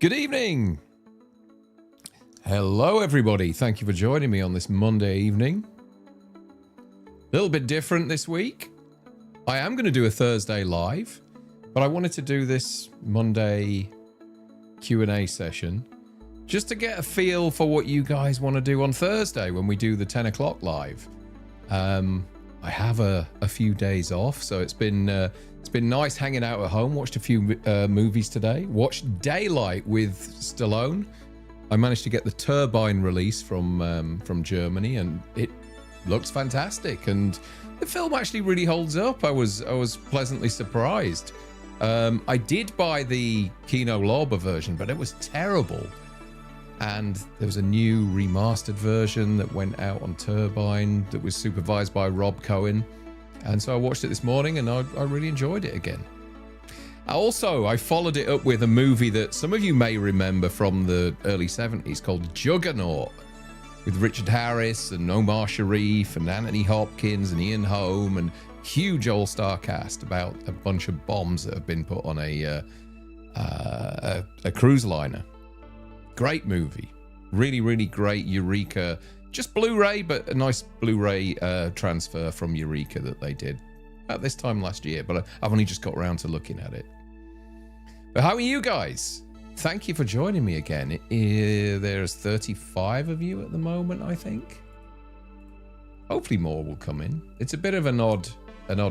Good evening. Hello, everybody. Thank you for joining me on this Monday evening. A little bit different this week. I am going to do a Thursday live, but I wanted to do this Monday Q&A session just to get a feel for what you guys want to do on Thursday when we do the 10 o'clock live. I have a few days off, so it's been nice hanging out at home. Watched a few movies today. Watched Daylight with Stallone. I managed to get the Turbine release from Germany, and it looks fantastic. And the film actually really holds up. I was pleasantly surprised. I did buy the Kino Lorber version, but it was terrible. And there was a new remastered version that went out on Turbine that was supervised by Rob Cohen. And so I watched it this morning, and I really enjoyed it again. I followed it up with a movie that some of you may remember from the early 70s called Juggernaut, with Richard Harris and Omar Sharif and Anthony Hopkins and Ian Holm, and huge all-star cast about a bunch of bombs that have been put on a cruise liner. Great movie. Really, really great Eureka. Just Blu-ray, but a nice Blu-ray transfer from Eureka that they did at this time last year, but I've only just got around to looking at it. But how are you guys? Thank you for joining me again. There's 35 of you at the moment, I think. Hopefully more will come in. It's a bit of an odd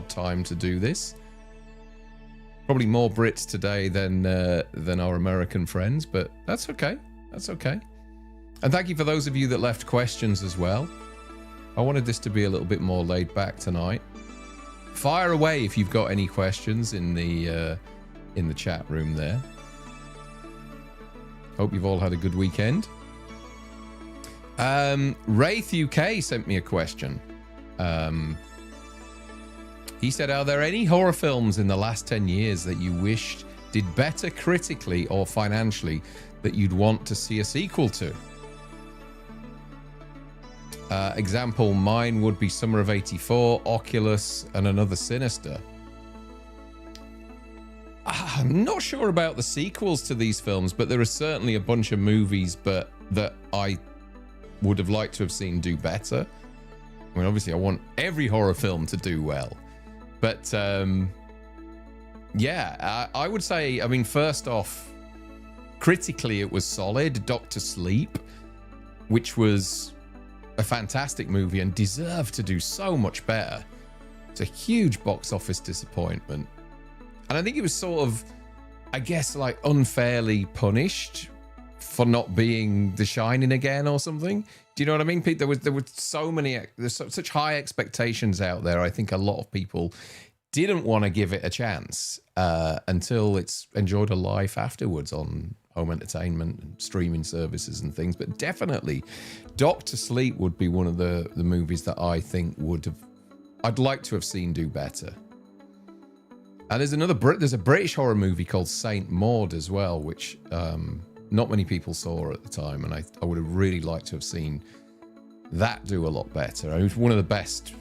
time to do this. Probably more Brits today than our American friends, but that's okay. That's okay. And thank you for those of you that left questions as well. I wanted this to be a little bit more laid back tonight. Fire away if you've got any questions in the chat room there. Hope you've all had a good weekend. Wraith UK sent me a question. He said, are there any horror films in the last 10 years that you wished did better critically or financially that you'd want to see a sequel to? Example, mine would be Summer of 84, Oculus, and another Sinister. I'm not sure about the sequels to these films, but there are certainly a bunch of movies that I would have liked to have seen do better. I mean, obviously, I want every horror film to do well. But, yeah, I would say, I mean, first off, critically, it was solid. Dr. Sleep, which was a fantastic movie and deserved to do so much better. It's a huge box office disappointment. And I think it was sort of, I guess, like unfairly punished for not being The Shining again or something. Do you know what I mean, Pete? There were so many, there's such high expectations out there. I think a lot of people didn't want to give it a chance until it's enjoyed a life afterwards on home entertainment and streaming services and things. But definitely Dr. Sleep would be one of the movies that I think I'd like to have seen do better. And there's a British horror movie called Saint Maud as well, which not many people saw at the time, and I would have really liked to have seen that do a lot better. I mean, it's one of the best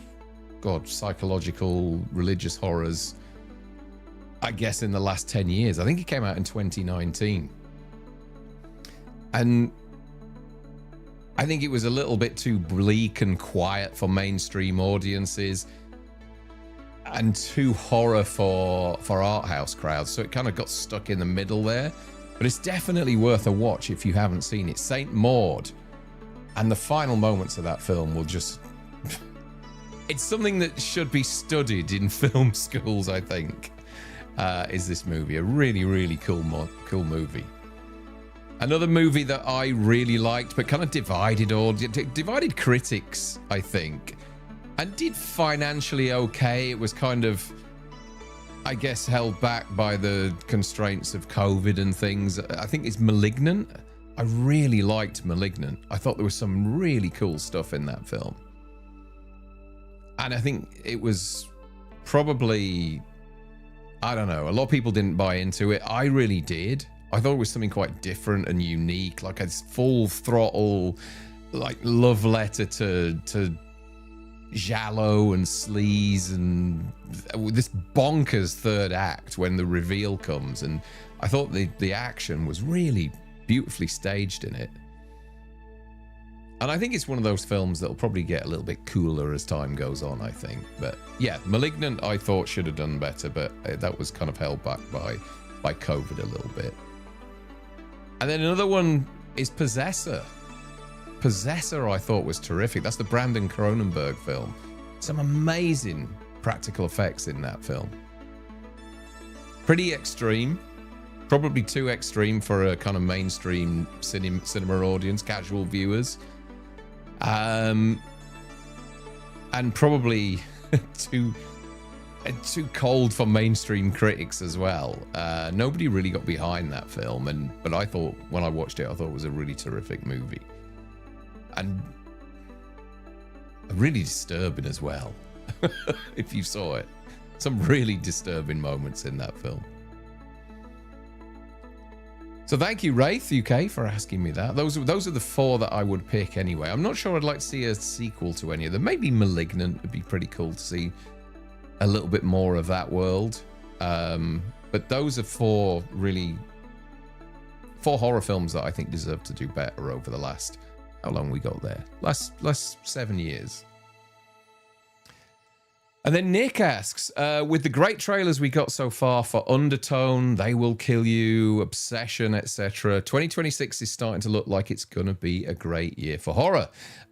psychological religious horrors, I guess, in the last 10 years. I think it came out in 2019. And I think it was a little bit too bleak and quiet for mainstream audiences and too horror for art house crowds. So it kind of got stuck in the middle there. But it's definitely worth a watch if you haven't seen it. Saint Maud. And the final moments of that film will just... It's something that should be studied in film schools, I think, is this movie. A really, really cool movie. Another movie that I really liked, but kind of divided critics, I think, and did financially okay. It was kind of, I guess, held back by the constraints of COVID and things. I think it's Malignant. I really liked Malignant. I thought there was some really cool stuff in that film. And I think it was probably, I don't know, a lot of people didn't buy into it. I really did. I thought it was something quite different and unique, like a full throttle, like love letter to giallo and sleaze and this bonkers third act when the reveal comes. And I thought the action was really beautifully staged in it. And I think it's one of those films that'll probably get a little bit cooler as time goes on, I think. But yeah, Malignant I thought should have done better, but that was kind of held back by COVID a little bit. And then another one is Possessor. Possessor I thought was terrific. That's the Brandon Cronenberg film. Some amazing practical effects in that film. Pretty extreme. Probably too extreme for a kind of mainstream cinema audience, casual viewers. And probably too cold for mainstream critics as well. Nobody really got behind that film, but I thought when I watched it, I thought it was a really terrific movie, and really disturbing as well. If you saw it, some really disturbing moments in that film. So thank you, Wraith UK, for asking me that. Those are the four that I would pick anyway. I'm not sure I'd like to see a sequel to any of them. Maybe Malignant would be pretty cool to see a little bit more of that world. But those are four horror films that I think deserve to do better over the last, how long we got there? Last 7 years. And then Nick asks, with the great trailers we got so far for Undertone, They Will Kill You, Obsession, etc., 2026 is starting to look like it's going to be a great year for horror.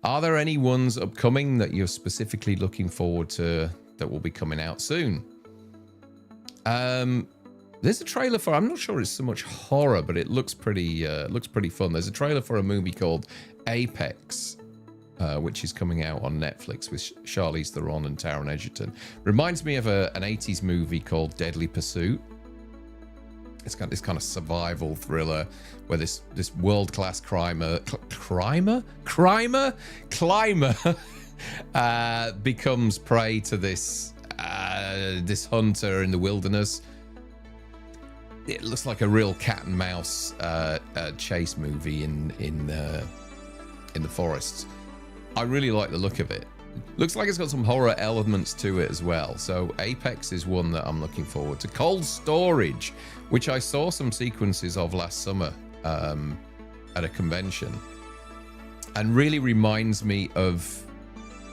Are there any ones upcoming that you're specifically looking forward to that will be coming out soon? There's a trailer for, I'm not sure it's so much horror, but it looks pretty fun. There's a trailer for a movie called Apex, which is coming out on Netflix with Charlize Theron and Taron Egerton. Reminds me of an 80s movie called Deadly Pursuit. It's got this kind of survival thriller where this world-class climber becomes prey to this hunter in the wilderness. It looks like a real cat and mouse chase movie in the forests. I really like the look of it. Looks like it's got some horror elements to it as well. So Apex is one that I'm looking forward to. Cold Storage, which I saw some sequences of last summer at a convention, and really reminds me of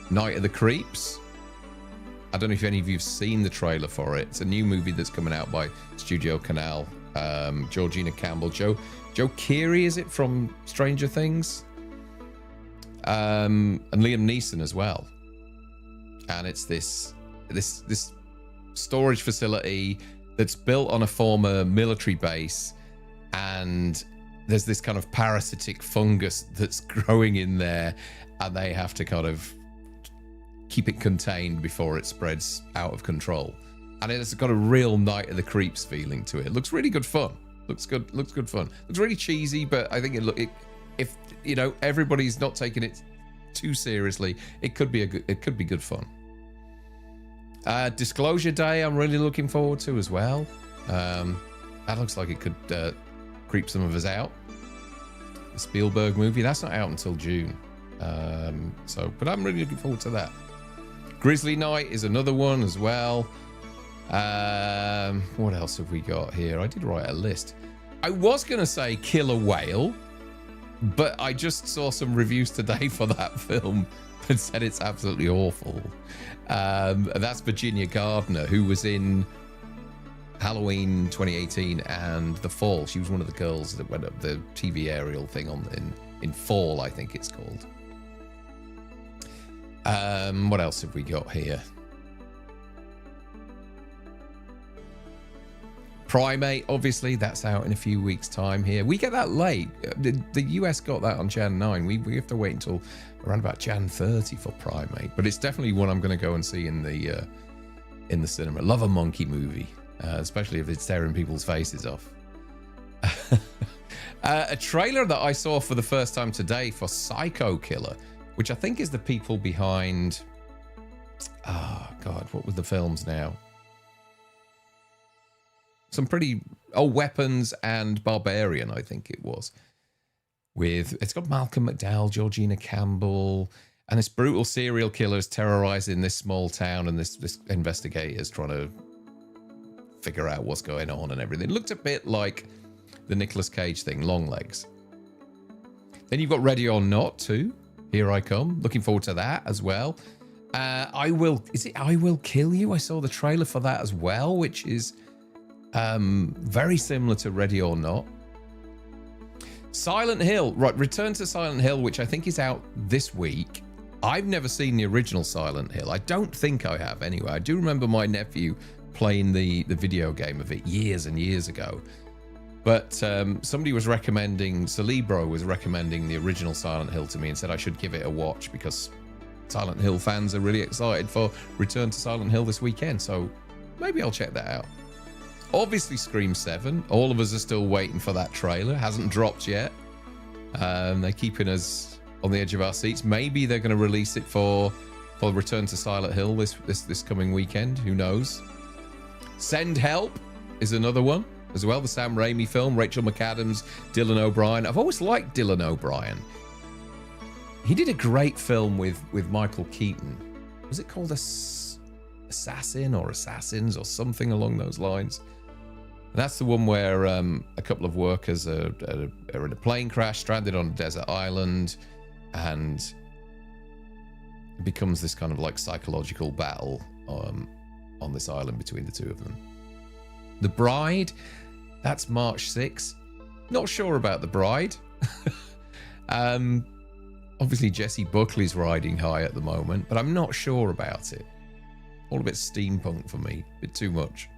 Night of the Creeps. I don't know if any of you've seen the trailer for it. It's a new movie that's coming out by Studio Canal. Georgina Campbell, Joe Keery, is it, from Stranger Things? And Liam Neeson as well. And it's this storage facility that's built on a former military base, and there's this kind of parasitic fungus that's growing in there, and they have to kind of keep it contained before it spreads out of control. And it's got a real Night of the Creeps feeling to it. It looks really good fun. Looks good fun. Looks really cheesy, but I think if you know, everybody's not taking it too seriously, it could be good fun. Disclosure Day, I'm really looking forward to as well. That looks like it could creep some of us out. The Spielberg movie, that's not out until June. But I'm really looking forward to that. Grizzly Night is another one as well. What else have we got here? I did write a list. I was going to say Killer Whale, but I just saw some reviews today for that film and said it's absolutely awful. That's Virginia Gardner, who was in Halloween 2018 and The Fall. She was one of the girls that went up the TV aerial thing in Fall, I think it's called. What else have we got here? Primate, obviously, that's out in a few weeks' time here. We get that late. The US got that on Jan 9. We have to wait until around about Jan 30 for Primate. But it's definitely one I'm going to go and see in the cinema. Love a monkey movie, especially if it's tearing people's faces off. A trailer that I saw for the first time today for Psycho Killer, which I think is the people behind... Oh, God, what were the films now? Some pretty... Weapons and Barbarian, I think it was. It's got Malcolm McDowell, Georgina Campbell, And this brutal serial killer is terrorizing this small town, and this investigator is trying to figure out what's going on and everything. It looked a bit like the Nicolas Cage thing, Longlegs. Then you've got Ready or Not too. Here I Come. Looking forward to that as well. I Will Kill You? I saw the trailer for that as well, which is very similar to Ready or Not. Silent Hill. Right, Return to Silent Hill, which I think is out this week. I've never seen the original Silent Hill. I don't think I have anyway. I do remember my nephew playing the video game of it years and years ago. But somebody was recommending, Celebro was recommending the original Silent Hill to me and said I should give it a watch because Silent Hill fans are really excited for Return to Silent Hill this weekend. So maybe I'll check that out. Obviously Scream 7. All of us are still waiting for that trailer. Hasn't dropped yet. They're keeping us on the edge of our seats. Maybe they're going to release it for Return to Silent Hill this coming weekend. Who knows? Send Help is another one as well. The Sam Raimi film. Rachel McAdams, Dylan O'Brien. I've always liked Dylan O'Brien. He did a great film with Michael Keaton. Was it called Assassin or Assassins or something along those lines? And that's the one where a couple of workers are in a plane crash, stranded on a desert island, and it becomes this kind of like psychological battle on this island between the two of them. The Bride, that's March 6th. Not sure about The Bride. Obviously Jessie Buckley's riding high at the moment, but I'm not sure about it. All a bit steampunk for me, a bit too much.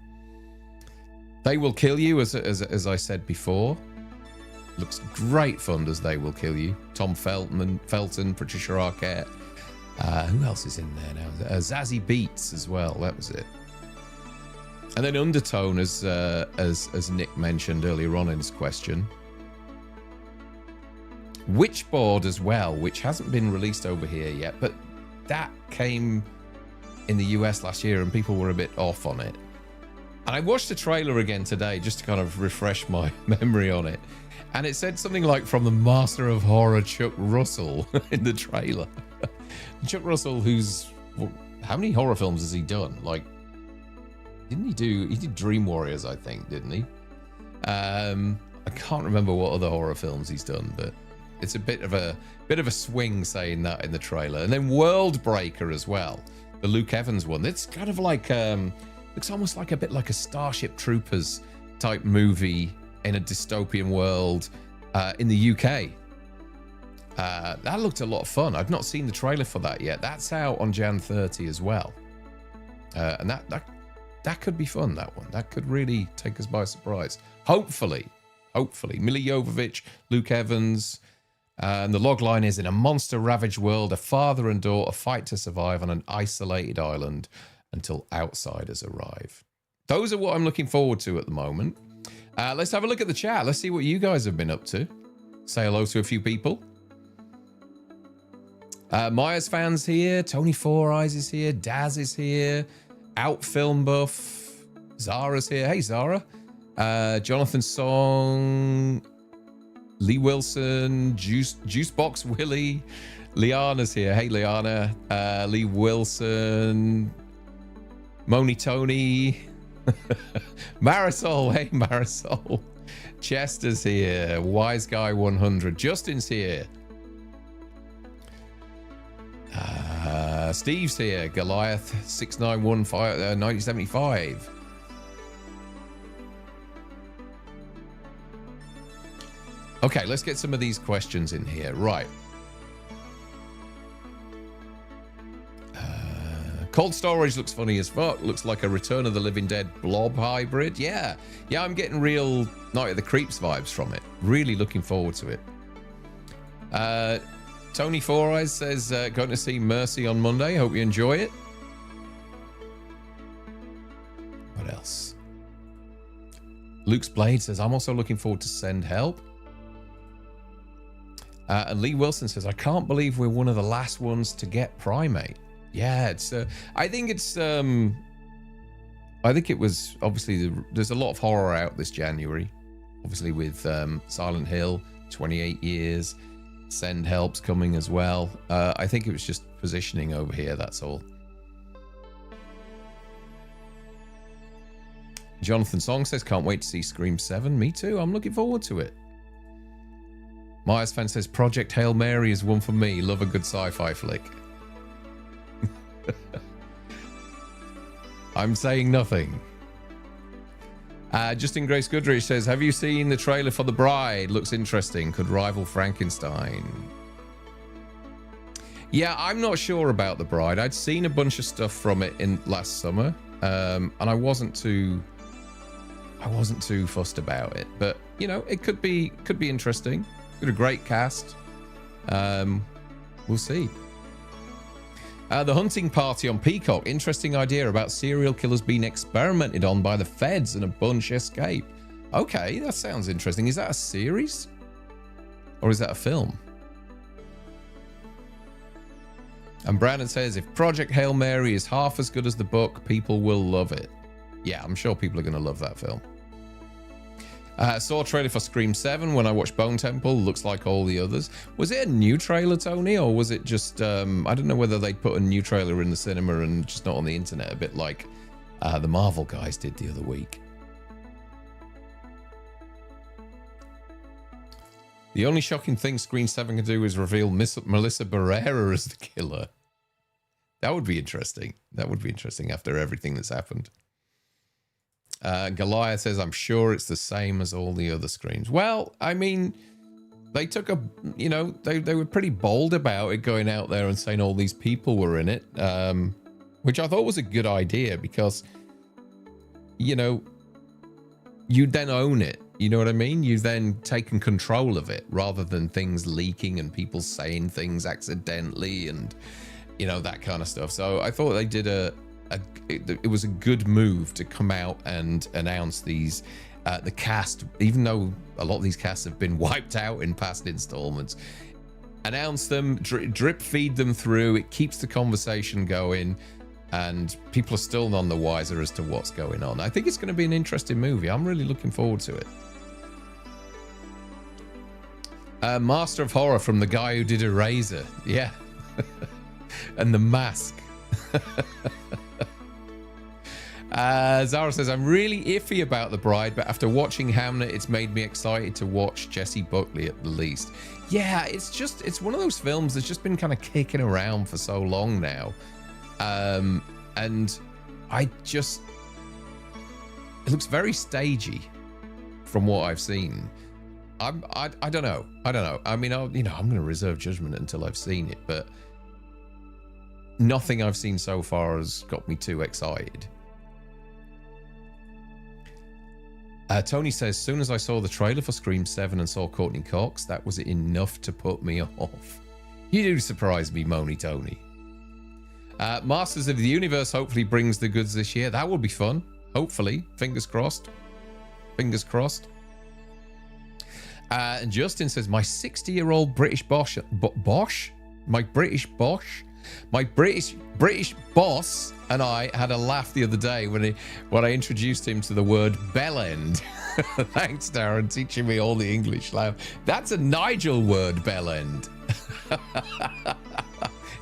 They Will Kill You, as I said before. Looks great fun, does They Will Kill You. Tom Felton, Patricia Arquette. Who else is in there now? Zazie Beetz as well, that was it. And then Undertone, as Nick mentioned earlier on in his question. Witchboard as well, which hasn't been released over here yet, but that came in the US last year and people were a bit off on it. And I watched the trailer again today just to kind of refresh my memory on it. And it said something like from the master of horror, Chuck Russell, in the trailer. Chuck Russell, how many horror films has he done? Like, he did Dream Warriors, I think, didn't he? I can't remember what other horror films he's done, but it's a bit of a swing saying that in the trailer. And then World Breaker as well, the Luke Evans one. It's kind of like looks almost like a bit like a Starship Troopers type movie in a dystopian world in the UK. That looked a lot of fun. I've not seen the trailer for that yet. That's out on Jan 30 as well. And that could be fun, that one. That could really take us by surprise. Hopefully. Milla Jovovich, Luke Evans. And the logline is, in a monster-ravaged world, a father and daughter fight to survive on an isolated island until outsiders arrive. Those are what I'm looking forward to at the moment. Let's have a look at the chat. Let's see what you guys have been up to. Say hello to a few people. Myers fans here. Tony Four Eyes is here. Daz is here. Out Film Buff. Zara's here. Hey, Zara. Jonathan Song. Lee Wilson. Juicebox Willie. Liana's here. Hey, Liana. Lee Wilson. Moni Tony. Marisol. Hey, Marisol. Chester's here. Wise Guy 100. Justin's here. Steve's here. Goliath 6915 1975. Okay, let's get some of these questions in here. Right. Cold Storage looks funny as fuck. Looks like a Return of the Living Dead blob hybrid. Yeah, I'm getting real Night of the Creeps vibes from it. Really looking forward to it. Tony Four Eyes says, going to see Mercy on Monday. Hope you enjoy it. What else? Luke's Blade says, I'm also looking forward to Send Help. And Lee Wilson says, I can't believe we're one of the last ones to get Primate. Yeah, it's. I think it was obviously there's a lot of horror out this January, obviously with Silent Hill, 28 years. Send help's coming as well. I think it was just positioning over here, that's all. Jonathan Song says, can't wait to see Scream 7. Me too, I'm looking forward to it. Myers fan says, Project Hail Mary is one for me. Love a good sci-fi flick. I'm saying nothing. Justin Grace Goodrich says, have you seen the trailer for The Bride? Looks interesting. Could rival Frankenstein. Yeah, I'm not sure about The Bride. I'd seen a bunch of stuff from it in last summer, and I wasn't too fussed about it. But you know, it could be interesting. Got a great cast. We'll see. The Hunting Party on Peacock. Interesting idea about serial killers being experimented on by the feds and a bunch escape. Okay, that sounds interesting. Is that a series? Or is that a film? And Brandon says, if Project Hail Mary is half as good as the book, people will love it. Yeah, I'm sure people are going to love that film. Saw a trailer for Scream 7 when I watched Bone Temple. Looks like all the others. Was it a new trailer, Tony? Or was it just, I don't know whether they put a new trailer in the cinema and just not on the internet, a bit like the Marvel guys did the other week. The only shocking thing Scream 7 can do is reveal Melissa Barrera as the killer. That would be interesting. That would be interesting after everything that's happened. Goliath says, I'm sure it's the same as all the other Screams. Well, I mean, they took a, you know, they were pretty bold about it, going out there and saying all these people were in it, which I thought was a good idea because, you know, you then own it. You know what I mean? You've then taken control of it rather than things leaking and people saying things accidentally and, you know, that kind of stuff. So I thought they did it was a good move to come out and announce these, the cast, even though a lot of these casts have been wiped out in past installments, announce them, drip feed them through. It keeps the conversation going and people are still none the wiser as to what's going on. I think it's going to be an interesting movie. I'm really looking forward to it. Master of Horror from the guy who did Eraser. Yeah. And The Mask. Zara says, I'm really iffy about The Bride, but after watching Hamnet, it's made me excited to watch Jessie Buckley at the least. Yeah, it's one of those films that's just been kind of kicking around for so long now. And it looks very stagey from what I've seen. I don't know. I mean, I'm going to reserve judgment until I've seen it, but nothing I've seen so far has got me too excited. Tony says, as soon as I saw the trailer for Scream 7 and saw Courtney Cox, that was enough to put me off. You do surprise me, Moni Tony. Masters of the Universe hopefully brings the goods this year. That will be fun. Hopefully. Fingers crossed. Fingers crossed. And Justin says, my 60-year-old British boss, my British boss and I had a laugh the other day when I introduced him to the word bellend. Thanks, Darren, teaching me all the English. That's a Nigel word, bellend.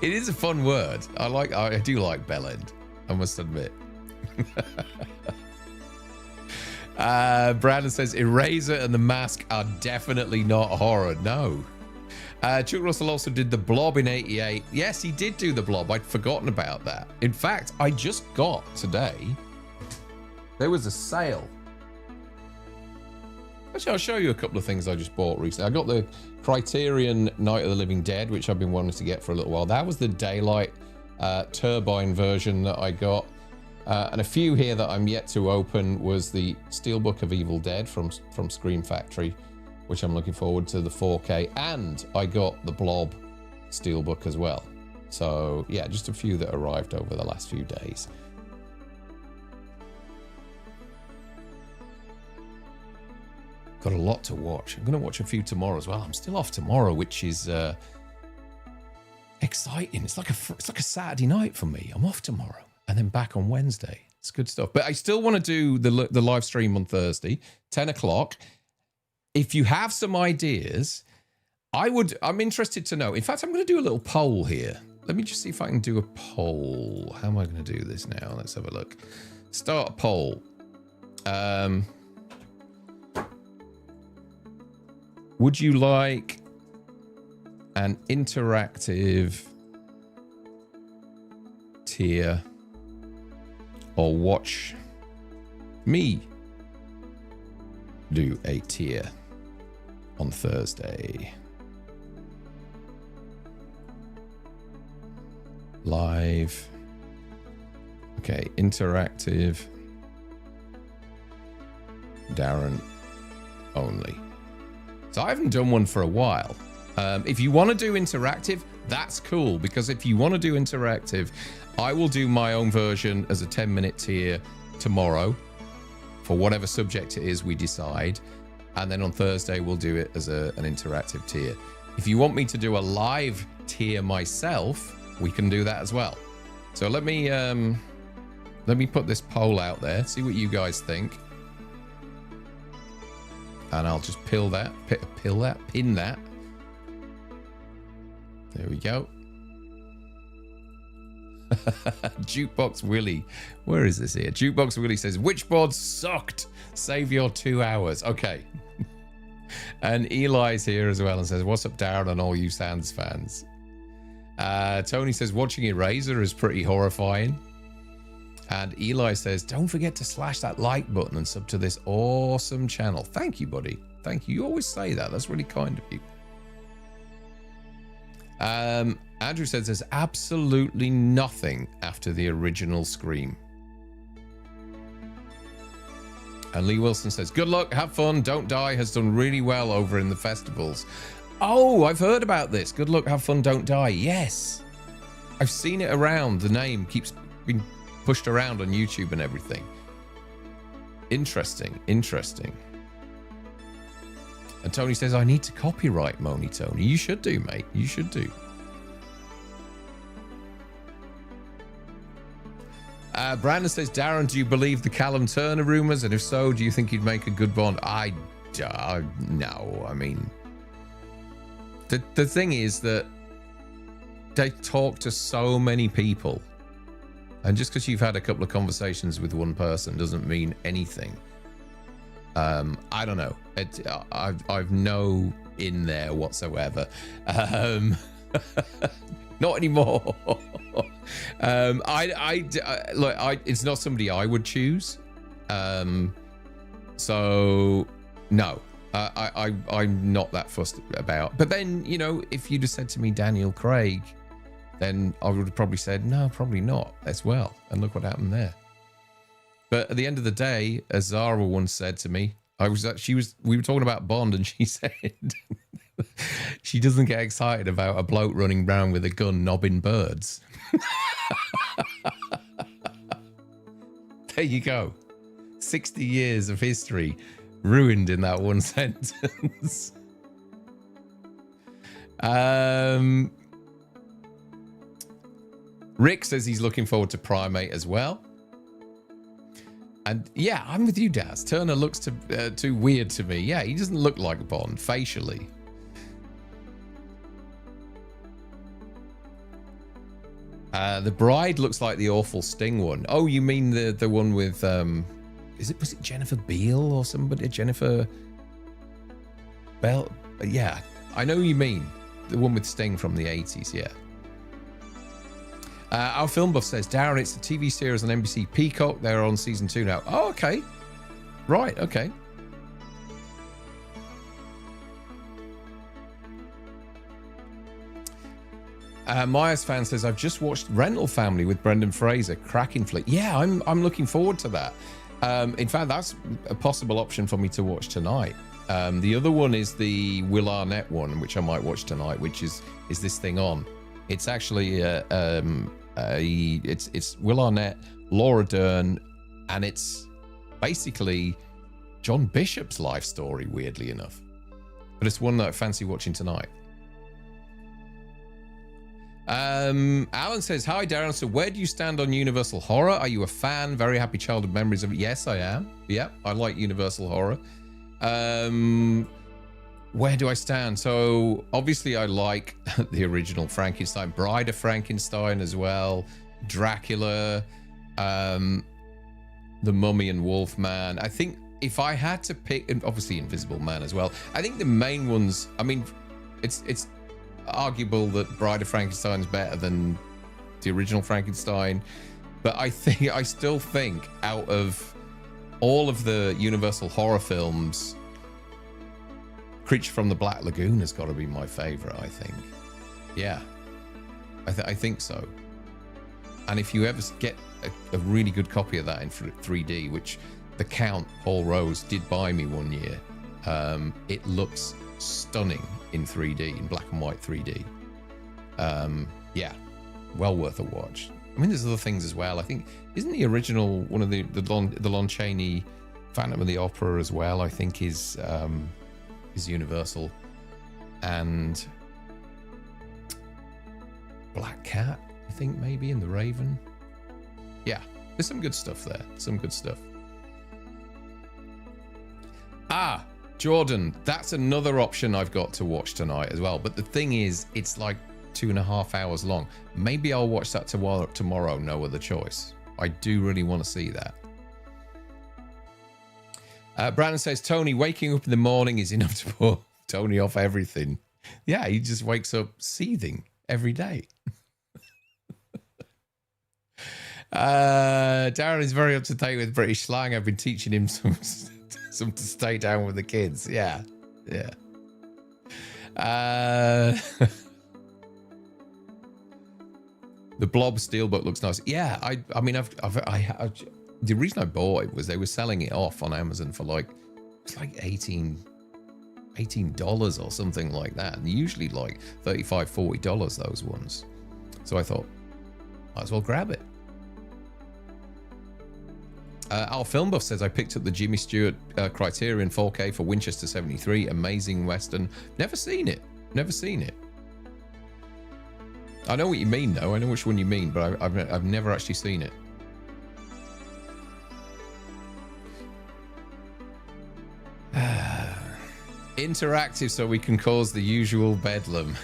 It is a fun word. I do like bellend, I must admit. Brandon says, Eraser and The Mask are definitely not horror. No. Chuck Russell also did The Blob in '88. Yes, he did do The Blob. I'd forgotten about that. In fact, I just got today, there was a sale. Actually, I'll show you a couple of things I just bought recently. I got the Criterion Night of the Living Dead, which I've been wanting to get for a little while. That was the Daylight turbine version that I got. And a few here that I'm yet to open was the Steelbook of Evil Dead from Scream Factory, which I'm looking forward to, the 4K, and I got the Blob Steelbook as well. So yeah, just a few that arrived over the last few days. Got a lot to watch. I'm going to watch a few tomorrow as well. I'm still off tomorrow, which is exciting. It's like a Saturday night for me. I'm off tomorrow and then back on Wednesday. It's good stuff. But I still want to do the live stream on Thursday, 10 o'clock. If you have some ideas, I'm interested to know. In fact, I'm going to do a little poll here. Let me just see if I can do a poll. How am I going to do this now? Let's have a look. Start a poll. Would you like an interactive tier or watch me do a tier on Thursday? Live. Okay, interactive. Darren only. So I haven't done one for a while. If you want to do interactive, that's cool, because if you want to do interactive, I will do my own version as a 10-minute tier tomorrow for whatever subject it is we decide. And then on Thursday, we'll do it as an interactive tier. If you want me to do a live tier myself, we can do that as well. So let me put this poll out there, see what you guys think. And I'll just pin that. There we go. Jukebox Willie. Where is this here? Jukebox Willie says, which board sucked? Save your 2 hours. Okay. And Eli's here as well and says, what's up, Darren, and all you SANDS fans? Tony says, watching Eraser is pretty horrifying. And Eli says, don't forget to slash that like button and sub to this awesome channel. Thank you, buddy. Thank you. You always say that. That's really kind of you. Andrew says there's absolutely nothing after the original Scream. And Lee Wilson says, good luck, have fun, don't die, has done really well over in the festivals. Oh, I've heard about this. Good luck, have fun, don't die. Yes. I've seen it around. The name keeps being pushed around on YouTube and everything. Interesting. And Tony says, I need to copyright Moni Tony. You should do, mate. You should do. Brandon says, Darren, do you believe the Callum Turner rumors? And if so, do you think he'd make a good Bond? No. I mean, the thing is that they talk to so many people. And just because you've had a couple of conversations with one person doesn't mean anything. I don't know. I've no in there whatsoever. Not anymore. Look, it's not somebody I would choose. So no, I'm not that fussed about. But then, you know, if you'd have said to me Daniel Craig, then I would have probably said no, probably not as well. And look what happened there. But at the end of the day, as Zara once said to me, we were talking about Bond, and she said she doesn't get excited about a bloke running around with a gun knobbing birds. There you go. 60 years of history ruined in that one sentence. Rick says he's looking forward to Primate as well. And yeah, I'm with you, Daz. Turner looks too weird to me. Yeah, he doesn't look like Bond facially. The Bride looks like the awful Sting one. Oh, you mean the one with was it Jennifer Beal or somebody? Jennifer Bell? Yeah, I know who you mean. The one with Sting from the 80s, yeah. Our film buff says, Darren, it's a TV series on NBC Peacock. They're on season 2 now. Oh, okay. Right, okay. Myers fan says, I've just watched Rental Family with Brendan Fraser. Cracking flick. Yeah, I'm looking forward to that. In fact, that's a possible option for me to watch tonight. The other one is the Will Arnett one, which I might watch tonight, which is this thing on? It's actually it's Will Arnett, Laura Dern, and it's basically John Bishop's life story, weirdly enough. But it's one that I fancy watching tonight. Alan says, hi Darren, so where do you stand on Universal Horror? Are you a fan? Very happy childhood memories of it. Yes, I am. Yeah, I like Universal Horror. where do I stand? So obviously I like the original Frankenstein, Bride of Frankenstein as well, Dracula, The Mummy and Wolfman. I think if I had to pick, and obviously Invisible Man as well, I think the main ones, I mean, it's arguable that Bride of Frankenstein is better than the original Frankenstein, but I still think out of all of the Universal horror films, Creature from the Black Lagoon has got to be my favorite, I think. Yeah, I think so. And if you ever get a really good copy of that in 3D, which the Count, Paul Rose, did buy me one year, it looks stunning in 3D, in black and white 3D. Yeah, well worth a watch. I mean, there's other things as well. I think, isn't the original one of the Lon Chaney Phantom of the Opera as well, I think is Universal. And Black Cat, I think, maybe, in The Raven. Yeah, there's some good stuff there. Some good stuff. Ah, Jordan, that's another option I've got to watch tonight as well. But the thing is, it's like 2.5 hours long. Maybe I'll watch that tomorrow, no other choice. I do really want to see that. Brandon says, Tony, waking up in the morning is enough to put Tony off everything. Yeah, he just wakes up seething every day. Darren is very up to date with British slang. I've been teaching him some to stay down with the kids. Yeah, yeah. The Blob Steelbook looks nice. Yeah, I mean, the reason I bought it was they were selling it off on Amazon for like, it's like $18 or something like that. And usually like $35, $40, those ones. So I thought, might as well grab it. Our Film Buff says, I picked up the Jimmy Stewart Criterion 4K for Winchester 73. Amazing Western. Never seen it. Never seen it. I know what you mean, though. I know which one you mean, but I've never actually seen it. Interactive so we can cause the usual bedlam.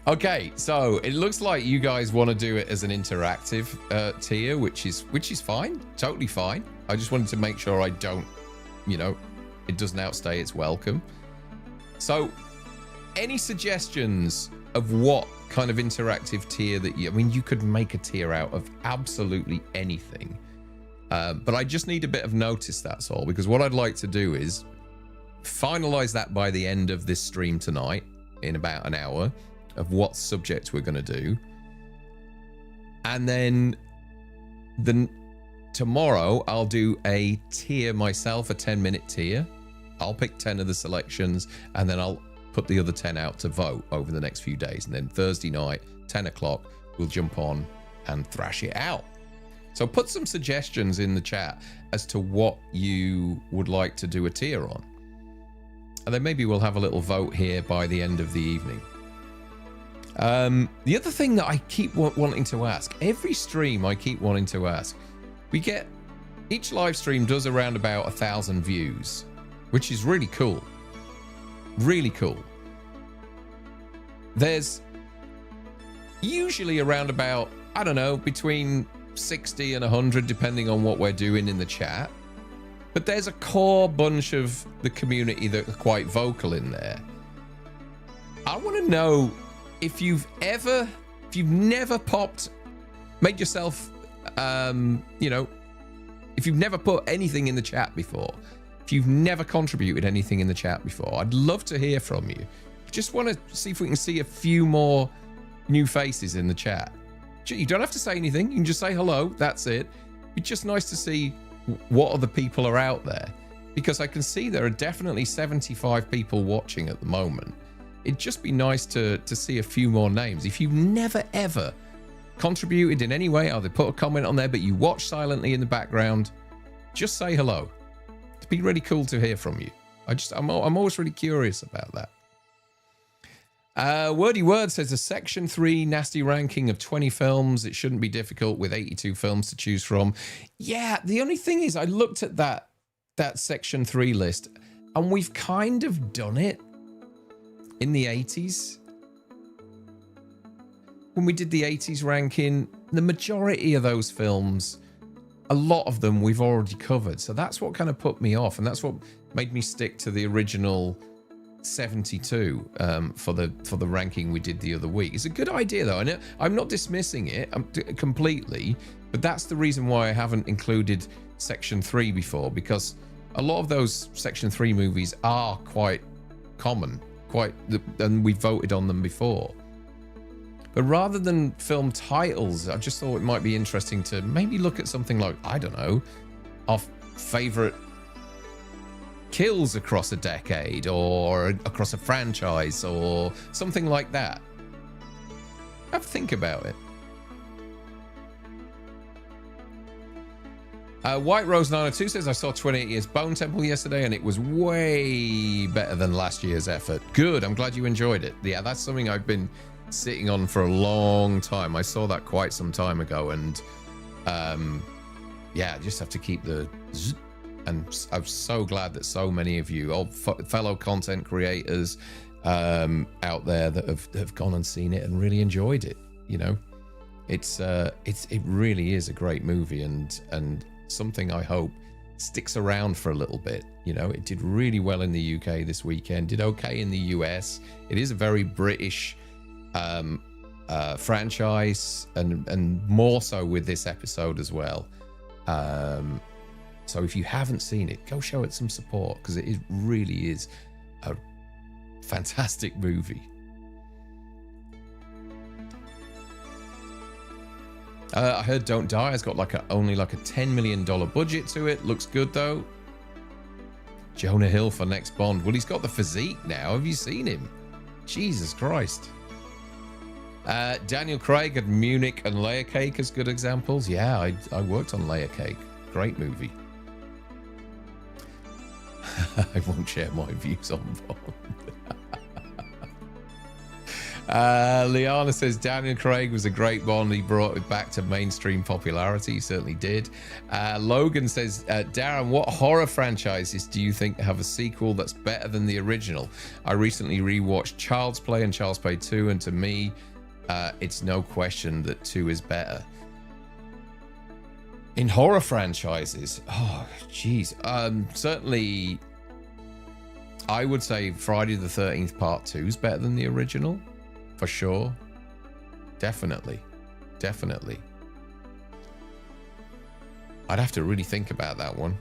Okay, so it looks like you guys want to do it as an interactive tier, which is fine, totally fine. I just wanted to make sure I don't, it doesn't outstay its welcome. So, any suggestions of what kind of interactive tier that you could make a tier out of absolutely anything. But I just need a bit of notice, that's all, because what I'd like to do is finalize that by the end of this stream tonight, in about an hour, of what subject we're going to do. And then tomorrow I'll do a tier myself, a 10-minute tier. I'll pick 10 of the selections and then I'll put the other 10 out to vote over the next few days. And then Thursday night, 10 o'clock, we'll jump on and thrash it out. So put some suggestions in the chat as to what you would like to do a tier on. And then maybe we'll have a little vote here by the end of the evening. The other thing that I keep wanting to ask, every stream I keep wanting to ask, each live stream does around about 1,000 views, which is really cool. Really cool. There's usually around about, I don't know, between 60 and 100, depending on what we're doing in the chat. But there's a core bunch of the community that are quite vocal in there. I want to know if you've never made yourself, if you've never put anything in the chat before, if you've never contributed anything in the chat before, I'd love to hear from you. Just want to see if we can see a few more new faces in the chat. You don't have to say anything. You can just say hello. That's it. It's just nice to see what other people are out there, because I can see there are definitely 75 people watching at the moment. It'd just be nice to see a few more names. If you've never ever contributed in any way, either put a comment on there, but you watch silently in the background, just say hello. It'd be really cool to hear from you. I'm always really curious about that. Wordy Word says a Section 3 nasty ranking of 20 films. It shouldn't be difficult with 82 films to choose from. Yeah, the only thing is I looked at that Section 3 list And we've kind of done it in the 80s. When we did the 80s ranking, the majority of those films, a lot of them we've already covered. So that's what kind of put me off. And that's what made me stick to the original 72 for the ranking we did the other week. It's a good idea, though. I know I'm not dismissing it completely, but that's the reason why I haven't included Section 3 before, because a lot of those Section 3 movies are quite common, and we voted on them before. But rather than film titles, I just thought it might be interesting to maybe look at something like, I don't know, our favorite kills across a decade or across a franchise or something like that. Have a think about it. White Rose 902 says, I saw 28 Years Bone Temple yesterday and it was way better than last year's effort. Good, I'm glad you enjoyed it. Yeah, that's something I've been sitting on for a long time. I saw that quite some time ago, and yeah, just have to keep the zzz. And I'm so glad that so many of you, old fellow content creators out there, that have gone and seen it and really enjoyed it. You know, it really is a great movie, and something I hope sticks around for a little bit. You know, it did really well in the UK this weekend, did okay in the US. It is a very British franchise, and more so with this episode as well. So if you haven't seen it, go show it some support, because it really is a fantastic movie. I heard Don't Die has got only like a $10 million budget to it. Looks good though. Jonah Hill for next Bond. Well, he's got the physique now. Have you seen him? Jesus Christ. Daniel Craig had Munich and Layer Cake as good examples. Yeah, I worked on Layer Cake. Great movie. I won't share my views on Bond. Liana says Daniel Craig was a great Bond. He brought it back to mainstream popularity. He certainly did. Logan says, Darren, what horror franchises do you think have a sequel that's better than the original? I recently rewatched Child's Play and Child's Play 2, and to me, it's no question that 2 is better. In horror franchises, oh, geez. Certainly, I would say Friday the 13th Part 2 is better than the original. For sure. Definitely. Definitely. I'd have to really think about that one.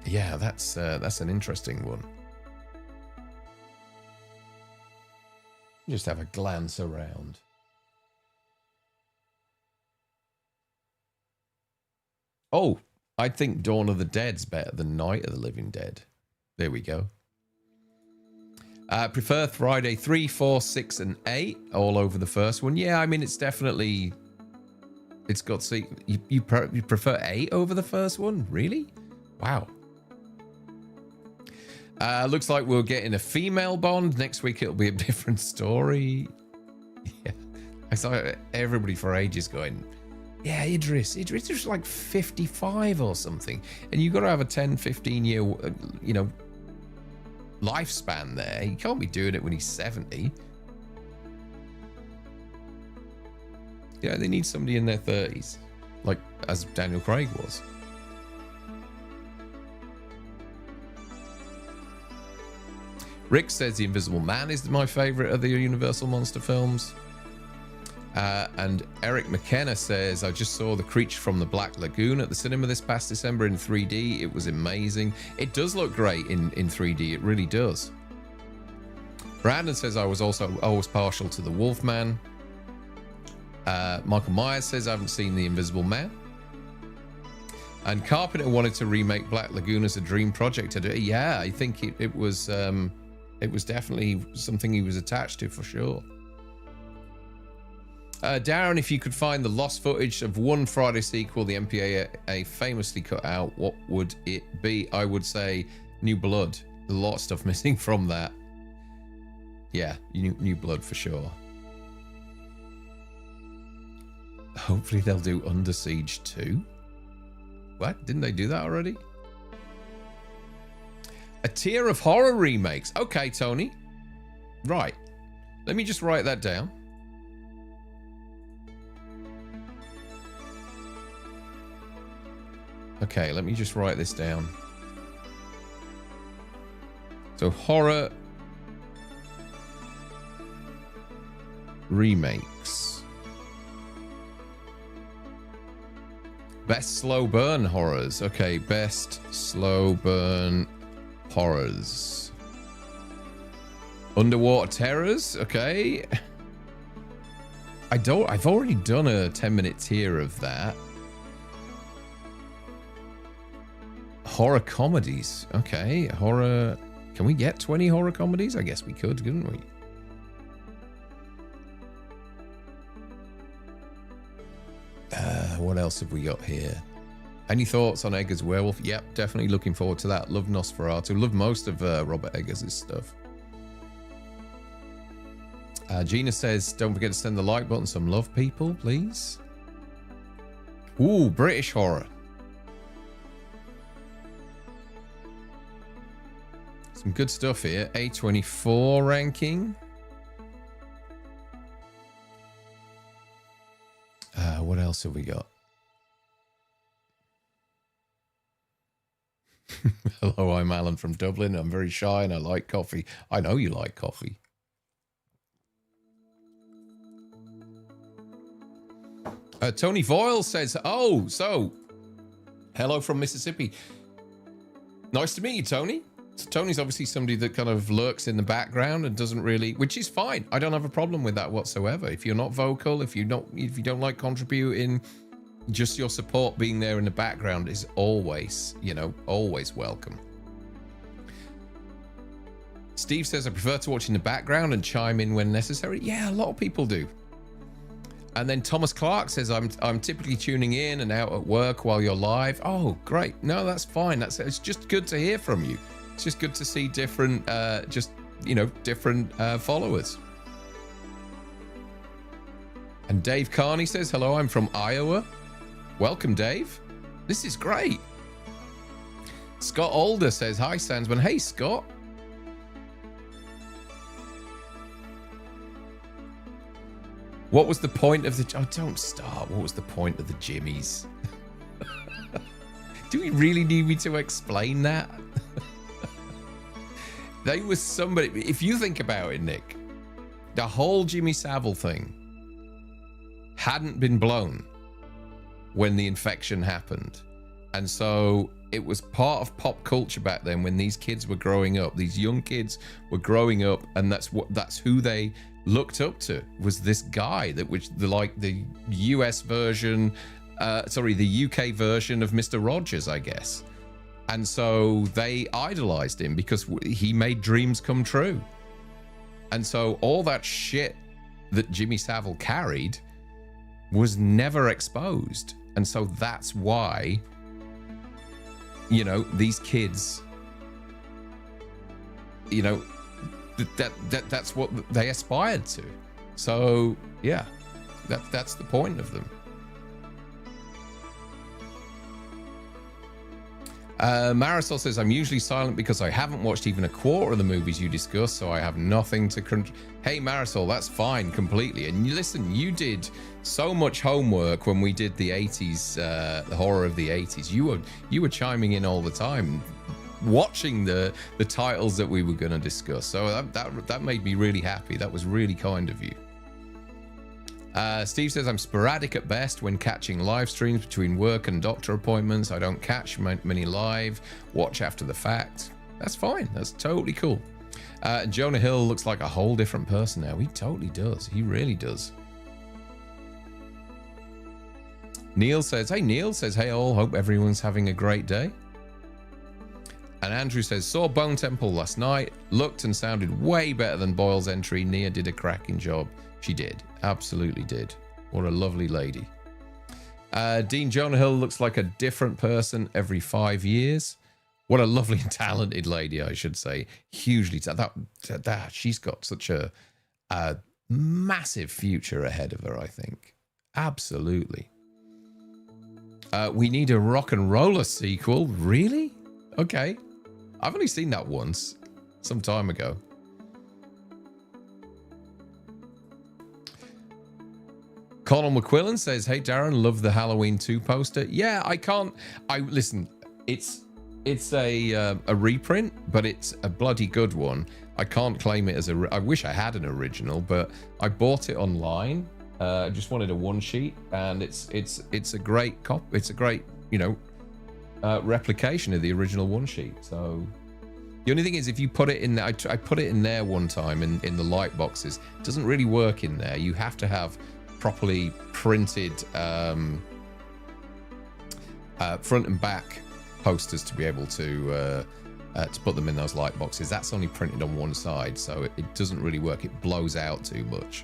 Yeah, that's an interesting one. Just have a glance around. Oh, I think Dawn of the Dead's better than Night of the Living Dead. There we go. Prefer Friday 3, 4, 6, and 8 all over the first one. Yeah, I mean, it's definitely... It's got... You prefer 8 over the first one? Really? Wow. Looks like we're getting a female Bond. Next week it'll be a different story. Yeah. I saw everybody for ages going, yeah, Idris is like 55 or something. And you've got to have a 10, 15 year, you know, lifespan there. He can't be doing it when he's 70. Yeah, they need somebody in their 30s, like as Daniel Craig was. Rick says The Invisible Man is my favorite of the Universal monster films. And Eric McKenna says, I just saw The Creature from the Black Lagoon at the cinema this past December in 3D. It was amazing. It does look great in 3D. It really does. Brandon says, I was also always partial to The Wolfman. Michael Myers says, I haven't seen The Invisible Man. And Carpenter wanted to remake Black Lagoon as a dream project. Yeah, I think it was definitely something he was attached to for sure. Darren, if you could find the lost footage of one Friday sequel the MPAA famously cut out, what would it be? I would say New Blood. A lot of stuff missing from that. Yeah, New Blood for sure. Hopefully they'll do Under Siege 2. What? Didn't they do that already? A tier of horror remakes. Okay, Tony. Right. Let me just write that down. Okay, let me just write this down. So, horror remakes. Best slow burn horrors. Okay, best slow burn horrors. Underwater terrors. Okay. I've already done a 10-minute tier of that. Horror comedies. Okay, horror. Can we get 20 horror comedies? I guess we could, couldn't we? What else have we got here? Any thoughts on Eggers' Werewolf? Yep, definitely looking forward to that. Love Nosferatu. Love most of Robert Eggers' stuff. Gina says, don't forget to send the like button. Some love, people, please. Ooh, British horror. Some good stuff here. A24 ranking. What else have we got? Hello, I'm Alan from Dublin. I'm very shy and I like coffee. I know you like coffee. Tony Voyle says, oh, so, hello from Mississippi. Nice to meet you, Tony. So Tony's obviously somebody that kind of lurks in the background and doesn't really, which is fine. I don't have a problem with that whatsoever. If you're not vocal, if you don't like contributing, just your support being there in the background is always, always welcome. Steve says, I prefer to watch in the background and chime in when necessary. Yeah, a lot of people do. And then Thomas Clark says, I'm typically tuning in and out at work while you're live. Oh, great. No, that's fine. It's just good to hear from you. It's just good to see different, different followers. And Dave Carney says, hello, I'm from Iowa. Welcome, Dave. This is great. Scott Alder says, hi, Sandsman. Hey, Scott. What was the point of the... Oh, don't start. What was the point of the Jimmies? Do we really need me to explain that? They were somebody... If you think about it, Nick, the whole Jimmy Savile thing hadn't been blown when the infection happened. And so it was part of pop culture back then when these kids were growing up. These young kids were growing up, and that's who they looked up to, was this guy that was the US version, the UK version of Mr. Rogers, I guess. And so they idolized him because he made dreams come true. And so all that shit that Jimmy Savile carried was never exposed. And so that's why, these kids, that's what they aspired to. So yeah, that's the point of them. Marisol says, I'm usually silent because I haven't watched even a quarter of the movies you discuss, so I have nothing to Hey Marisol, that's fine completely. And listen, you did so much homework when we did the 80s, the horror of the 80s. You were chiming in all the time, watching the titles that we were going to discuss. So that made me really happy. That was really kind of you. Steve says, I'm sporadic at best when catching live streams between work and doctor appointments. I don't catch many live, watch after the fact. That's fine. That's totally cool. Jonah Hill looks like a whole different person now. He totally does. He really does. Neil says, hey all, hope everyone's having a great day. And Andrew says, saw Bone Temple last night, looked and sounded way better than Boyle's entry. Nia did a cracking job. She did. Absolutely did. What a lovely lady. Dean Jonah Hill looks like a different person every 5 years. What a lovely and talented lady, I should say. Hugely that she's got such a massive future ahead of her, I think. Absolutely. We need a Rock and Roller sequel. Really? Okay. I've only seen that once, some time ago. Conal McQuillan says, "Hey Darren, love the Halloween 2 poster." Yeah, listen. It's a reprint, but it's a bloody good one. I can't claim it as I wish I had an original, but I bought it online. I just wanted a one sheet, and it's a great it's a great replication of the original one sheet. So the only thing is, if you put it in there, I put it in there one time in the light boxes. It doesn't really work in there. You have to have properly printed front and back posters to be able to put them in those light boxes. That's only printed on one side, so it doesn't really work. It blows out too much.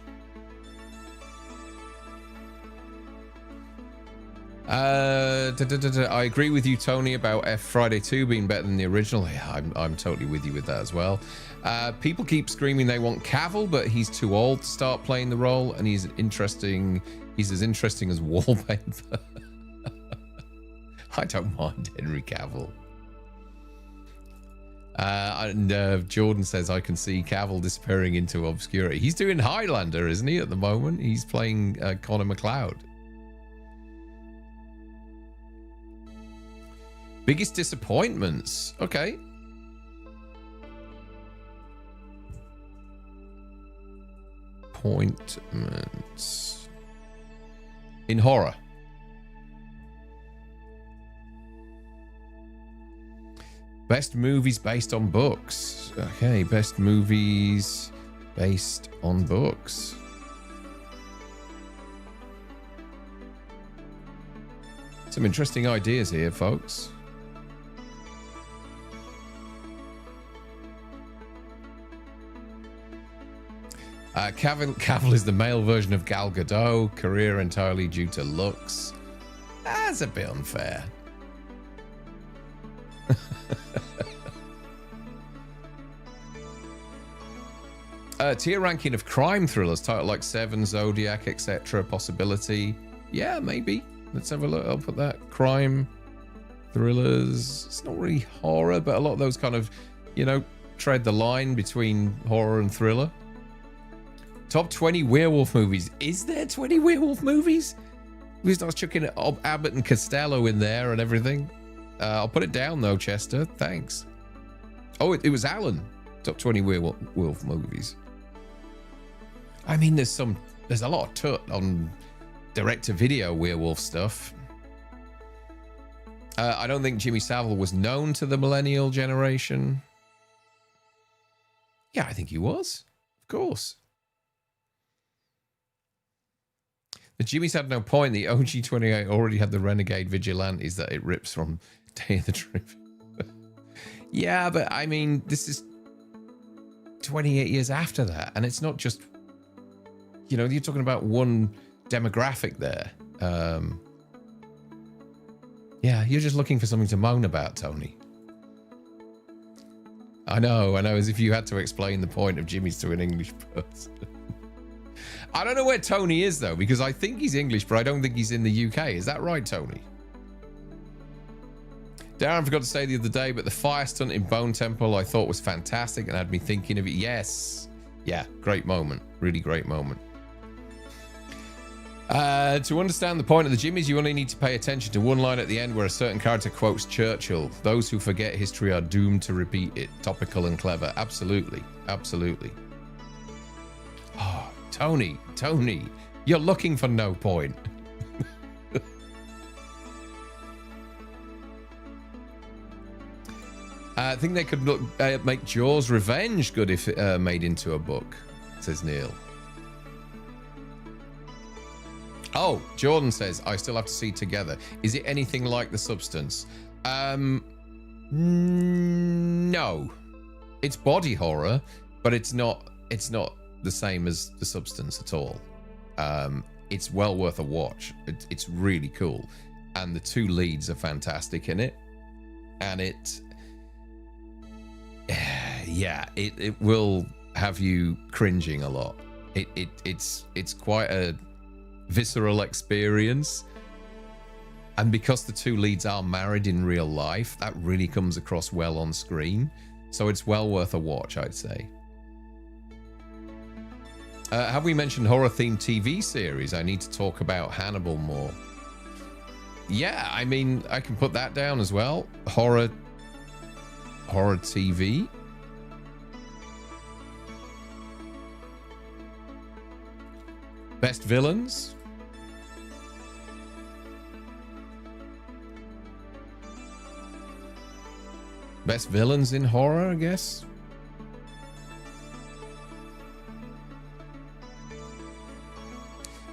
I agree with you, Tony, about F Friday 2 being better than the original. Yeah, I'm totally with you with that as well. People keep screaming they want Cavill, but he's too old to start playing the role, and he's as interesting as wallpaper. I don't mind Henry Cavill. And Jordan says, I can see Cavill disappearing into obscurity. He's doing Highlander, isn't he, at the moment? He's playing Connor McLeod. Biggest disappointments. Okay. Appointments. In horror. Best movies based on books. Okay, best movies based on books. Some interesting ideas here, folks. Cavill is the male version of Gal Gadot. Career entirely due to looks. That's a bit unfair. Tier ranking of crime thrillers, title like Seven, Zodiac, etc. Possibility. Yeah, maybe. Let's have a look. I'll put that. Crime thrillers. It's not really horror, but a lot of those kind of, tread the line between horror and thriller. Top 20 werewolf movies. Is there 20 werewolf movies? We start chucking Abbott and Costello in there and everything. I'll put it down though, Chester. Thanks. Oh, it was Alan. Top 20 werewolf movies. I mean, there's a lot of tut on direct-to-video werewolf stuff. I don't think Jimmy Savile was known to the millennial generation. Yeah, I think he was. Of course. The Jimmy's had no point. The OG-28 already had the Renegade Vigilantes that it rips from Day of the Trip. Yeah, but I mean, this is 28 years after that. And it's not just, you're talking about one demographic there. Yeah, you're just looking for something to moan about, Tony. I know, as if you had to explain the point of Jimmy's to an English person. I don't know where Tony is, though, because I think he's English, but I don't think he's in the UK. Is that right, Tony? Darren forgot to say the other day, but the fire stunt in Bone Temple I thought was fantastic and had me thinking of it. Yes. Yeah, great moment. Really great moment. To understand the point of the Jimmies, you only need to pay attention to one line at the end where a certain character quotes Churchill. Those who forget history are doomed to repeat it. Topical and clever. Absolutely. Absolutely. Oh, Tony, you're looking for no point. I think they could make Jaws Revenge good if made into a book, says Neil. Oh, Jordan says, I still have to see Together. Is it anything like The Substance? No. It's body horror, but it's not the same as The Substance at all. It's well worth a watch. It's really cool. And the two leads are fantastic in it. And it will have you cringing a lot. It's quite a visceral experience, And because the two leads are married in real life, that really comes across well on screen. So it's well worth a watch, I'd say. Have we mentioned horror-themed TV series? I need to talk about Hannibal more. Yeah, I mean, I can put that down as well. Horror TV. Best villains. Best villains in horror, I guess.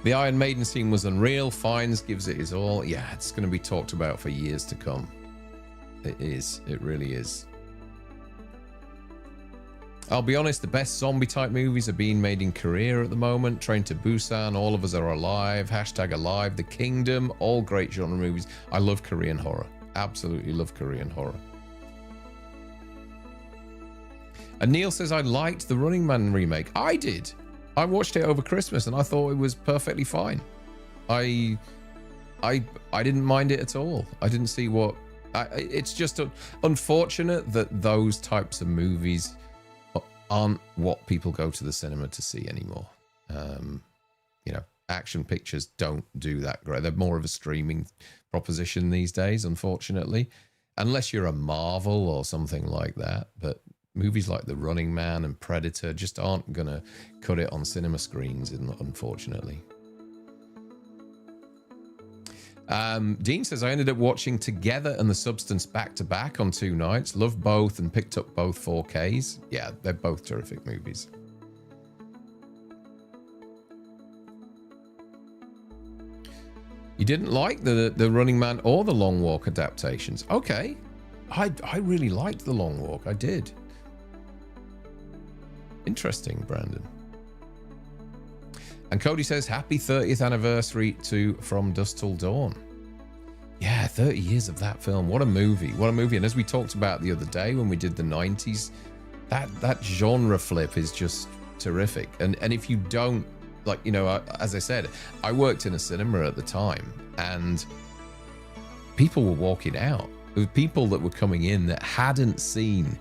The Iron Maiden scene was unreal. Fiennes gives it his all. Yeah, it's going to be talked about for years to come. It is. It really is. I'll be honest, the best zombie type movies are being made in Korea at the moment. Train to Busan, All of Us Are Alive, #Alive, The Kingdom, all great genre movies. I love Korean horror. Absolutely love Korean horror. And Neil says, I liked the Running Man remake. I did. I watched it over Christmas and I thought it was perfectly fine. I didn't mind it at all. I didn't see what... it's just unfortunate that those types of movies aren't what people go to the cinema to see anymore. You know, action pictures don't do that great. They're more of a streaming proposition these days, unfortunately. Unless you're a Marvel or something like that. But movies like The Running Man and Predator just aren't going to cut it on cinema screens, unfortunately. Dean says, I ended up watching Together and The Substance back-to-back on 2 nights. Loved both and picked up both 4Ks. Yeah, they're both terrific movies. You didn't like the Running Man or the Long Walk adaptations? Okay. I really liked the Long Walk. I did. Interesting, Brandon. And Cody says, happy 30th anniversary to From Dusk Till Dawn. Yeah, 30 years of that film. What a movie. What a movie. And as we talked about the other day when we did the 90s, that genre flip is just terrific. And if you don't, like, you know, as I said, I worked in a cinema at the time and people were walking out. There were people that were coming in that hadn't seen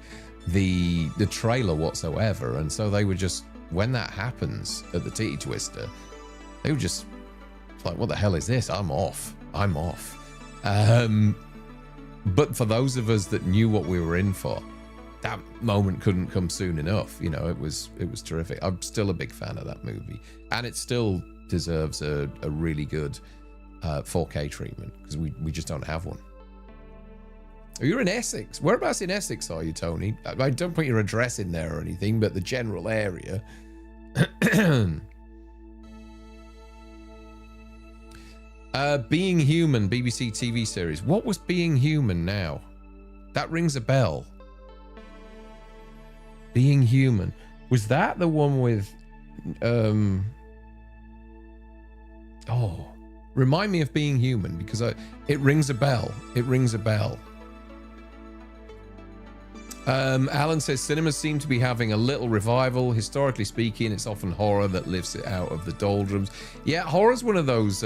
the trailer whatsoever, and so they were just, when that happens at the Titty Twister, they were just like, what the hell is this? I'm off. But for those of us that knew what we were in for, that moment couldn't come soon enough. You know, it was terrific. I'm still a big fan of that movie, and it still deserves a really good 4K treatment because we just don't have one. You're in Essex. Whereabouts in Essex are you, Tony? I don't put your address in there or anything, but the general area. Being Human, BBC TV series. What was Being Human now? That rings a bell. Being Human. Was that the one with... Oh, remind me of Being Human, because it rings a bell. It rings a bell. Alan says, cinemas seem to be having a little revival. Historically speaking, it's often horror that lifts it out of the doldrums. Yeah, horror's one of those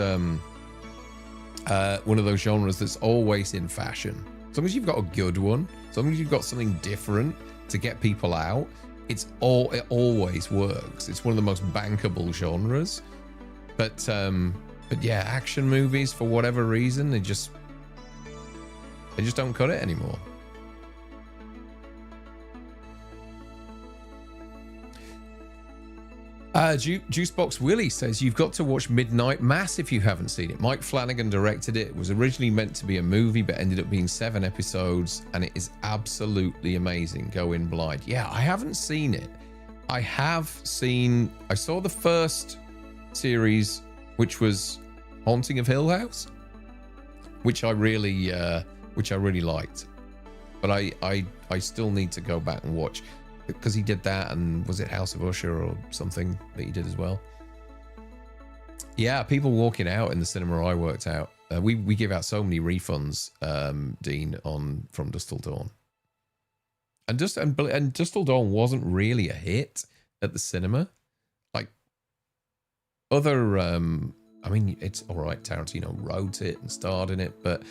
genres that's always in fashion. As long as you've got a good one, as long as you've got something different to get people out, it always works. It's one of the most bankable genres. But yeah, action movies, for whatever reason, they just don't cut it anymore. Juicebox Willie says, you've got to watch Midnight Mass if you haven't seen it. Mike Flanagan directed it. It was originally meant to be a movie, but ended up being 7 episodes, and it is absolutely amazing. Go in blind. Yeah, I haven't seen it. I saw the first series, which was Haunting of Hill House, which I really liked. But I still need to go back and watch, because he did that, and was it House of Usher or something that he did as well? Yeah, people walking out in the cinema I worked out. We give out so many refunds, Dean, on From Dusk Till Dawn. And Dusk Till Dawn wasn't really a hit at the cinema. Like other I mean, it's all right. Tarantino wrote it and starred in it, but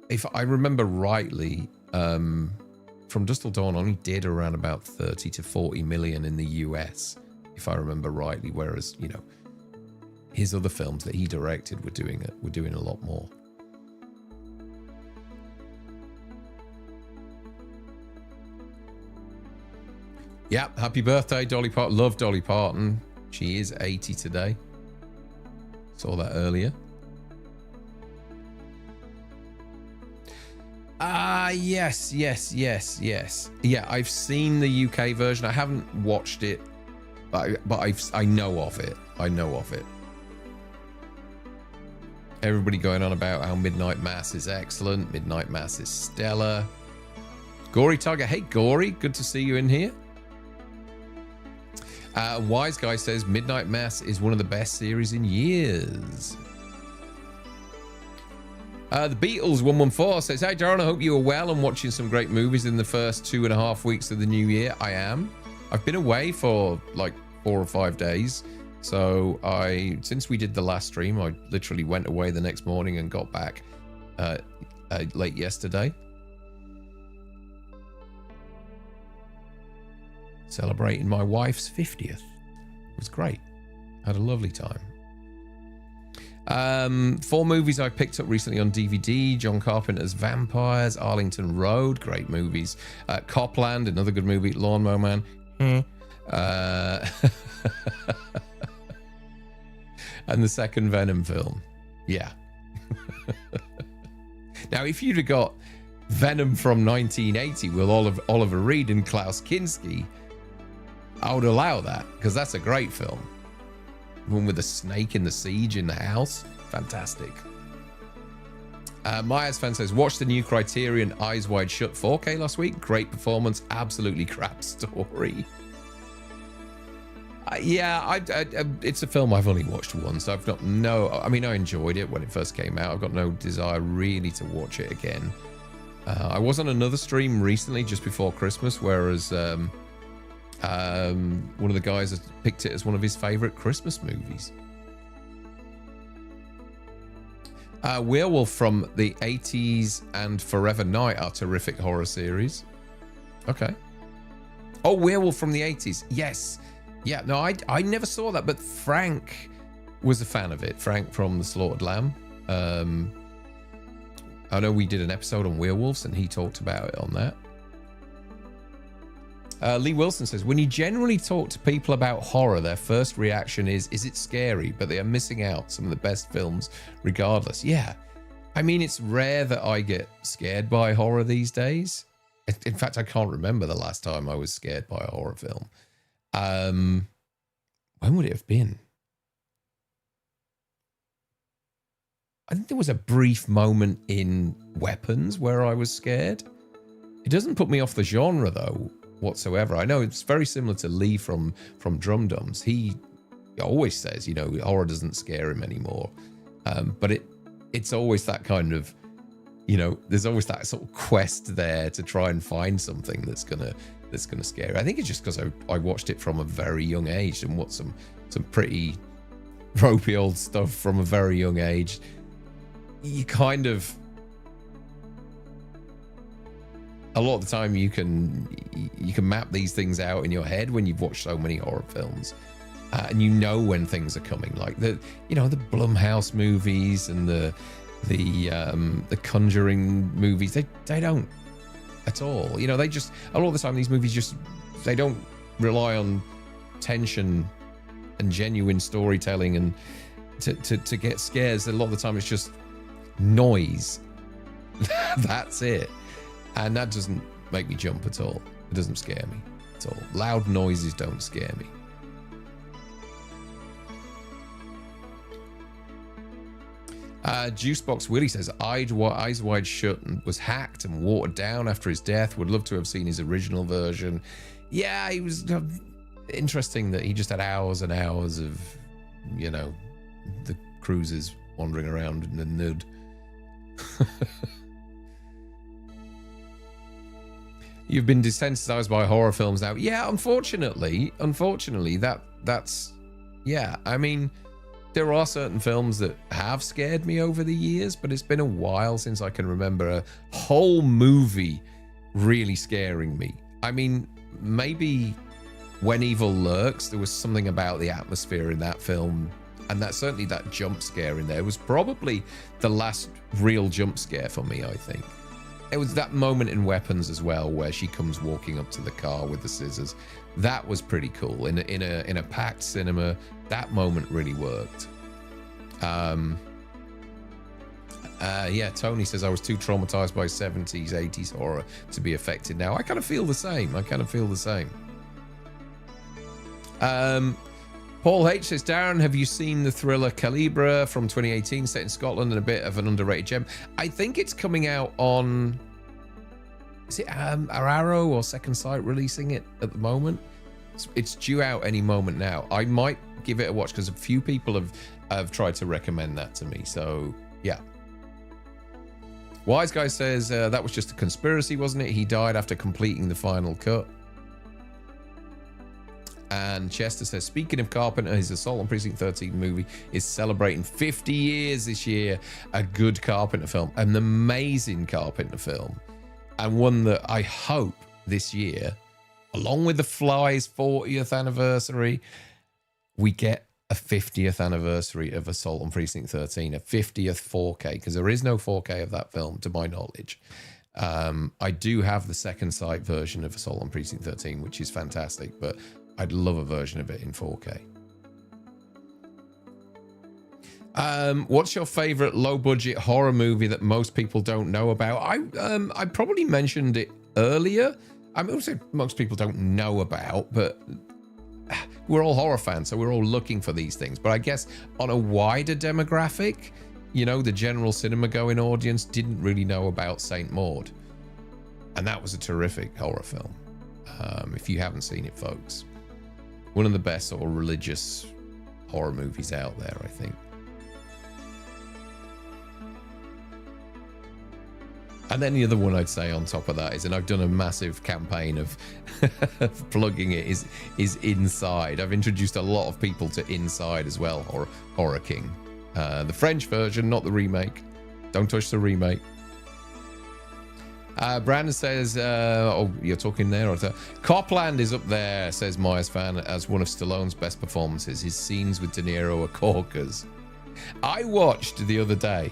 if I remember rightly, From Dusk Till Dawn only did around about 30 to 40 million in the US, if I remember rightly. Whereas, you know, his other films that he directed were doing a lot more. Yeah, happy birthday, Dolly Parton. Love Dolly Parton. She is 80 today. Saw that earlier. Yes. Yeah, I've seen the UK version. I haven't watched it, but I know of it. I know of it. Everybody going on about how Midnight Mass is excellent. Midnight Mass is stellar. Gory Tiger. Hey, Gory. Good to see you in here. Wise Guy says Midnight Mass is one of the best series in years. The Beatles 114 says, "Hey Darren, I hope you are well and watching some great movies in the first 2.5 weeks of the new year." I am. I've been away for like 4 or 5 days. So since we did the last stream, I literally went away the next morning and got back late yesterday. Celebrating my wife's 50th. It was great. Had a lovely time. 4 movies I picked up recently on DVD. John Carpenter's Vampires, Arlington Road, great movies. Copland, another good movie. Lawnmower Man. And the second Venom film. Yeah. Now, if you'd have got Venom from 1980 with Oliver Reed and Klaus Kinski, I would allow that, because that's a great film. One with the snake in the siege in the house. Fantastic. Myers fan says, watched the new Criterion Eyes Wide Shut 4K last week. Great performance. Absolutely crap story. It's a film I've only watched once. I mean, I enjoyed it when it first came out. I've got no desire really to watch it again. I was on another stream recently just before Christmas, whereas one of the guys has picked it as one of his favorite Christmas movies. Werewolf from the 80s and Forever Night are terrific horror series. Okay. Oh, Werewolf from the 80s. Yes. Yeah, no, I never saw that, but Frank was a fan of it. Frank from The Slaughtered Lamb. I know we did an episode on werewolves and he talked about it on that. Lee Wilson says, when you generally talk to people about horror, their first reaction is it scary? But they are missing out some of the best films regardless. Yeah. I mean, it's rare that I get scared by horror these days. In fact, I can't remember the last time I was scared by a horror film. When would it have been? I think there was a brief moment in Weapons where I was scared. It doesn't put me off the genre, though, whatsoever. I know it's very similar to Lee from Drum Dums. He always says, you know, horror doesn't scare him anymore. But it's always that kind of, you know, there's always that sort of quest there to try and find something that's gonna scare you. I think it's just because I watched it from a very young age and watched some pretty ropey old stuff from a very young age. You kind of, a lot of the time you can map these things out in your head when you've watched so many horror films, and you know when things are coming, like the Blumhouse movies and the Conjuring movies. They don't at all. You know, they just, a lot of the time these movies just, they don't rely on tension and genuine storytelling and to get scares. A lot of the time it's just noise. That's it. And that doesn't make me jump at all. It doesn't scare me at all. Loud noises don't scare me. Juicebox Willie says, Eyes Wide Shut was hacked and watered down after his death. Would love to have seen his original version. Yeah, he was interesting that he just had hours and hours of, you know, the cruisers wandering around in the nude. You've been desensitized by horror films now. Yeah, unfortunately, that's, yeah, I mean, there are certain films that have scared me over the years, but it's been a while since I can remember a whole movie really scaring me. I mean, maybe When Evil Lurks, there was something about the atmosphere in that film, and that certainly that jump scare in there was probably the last real jump scare for me, I think. It was that moment in Weapons as well, where she comes walking up to the car with the scissors. That was pretty cool. In a packed cinema, that moment really worked. Yeah, Tony says I was too traumatized by 70s, 80s horror to be affected now. I kind of feel the same. Paul H says, Darren, have you seen the thriller Calibra from 2018, set in Scotland and a bit of an underrated gem? I think it's coming out on, is it Arrow or Second Sight releasing it at the moment? It's due out any moment now. I might give it a watch because a few people have tried to recommend that to me. So, yeah. Wise Guy says, that was just a conspiracy, wasn't it? He died after completing the final cut. And Chester says, speaking of Carpenter, his Assault on Precinct 13 movie is celebrating 50 years this year. A good Carpenter film, an amazing Carpenter film, and one that I hope this year, along with The Fly's 40th anniversary, we get a 50th anniversary of Assault on Precinct 13, a 50th 4K, because there is no 4K of that film, to my knowledge. I do have the Second Sight version of Assault on Precinct 13, which is fantastic, but I'd love a version of it in 4K. What's your favorite low-budget horror movie that most people don't know about? I probably mentioned it earlier. I mean, also most people don't know about, but we're all horror fans, so we're all looking for these things. But I guess on a wider demographic, you know, the general cinema-going audience didn't really know about Saint Maud, and that was a terrific horror film. If you haven't seen it, folks. One of the best sort of religious horror movies out there, I think. And then the other one I'd say on top of that is, and I've done a massive campaign of plugging it, is Inside. I've introduced a lot of people to Inside as well, Horror King. The French version, not the remake. Don't touch the remake. Brandon says, oh, you're talking there. Or Copland is up there, says Myers fan, as one of Stallone's best performances. His scenes with De Niro are corkers. I watched the other day,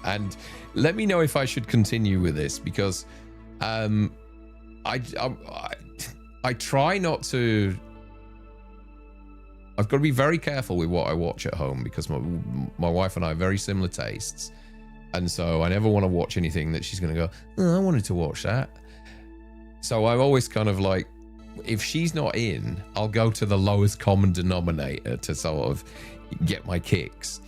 and let me know if I should continue with this, because I try not to. I've got to be very careful with what I watch at home, because my wife and I have very similar tastes. And so I never want to watch anything that she's going to go, oh, I wanted to watch that. So I'm always kind of like, if she's not in, I'll go to the lowest common denominator to sort of get my kicks.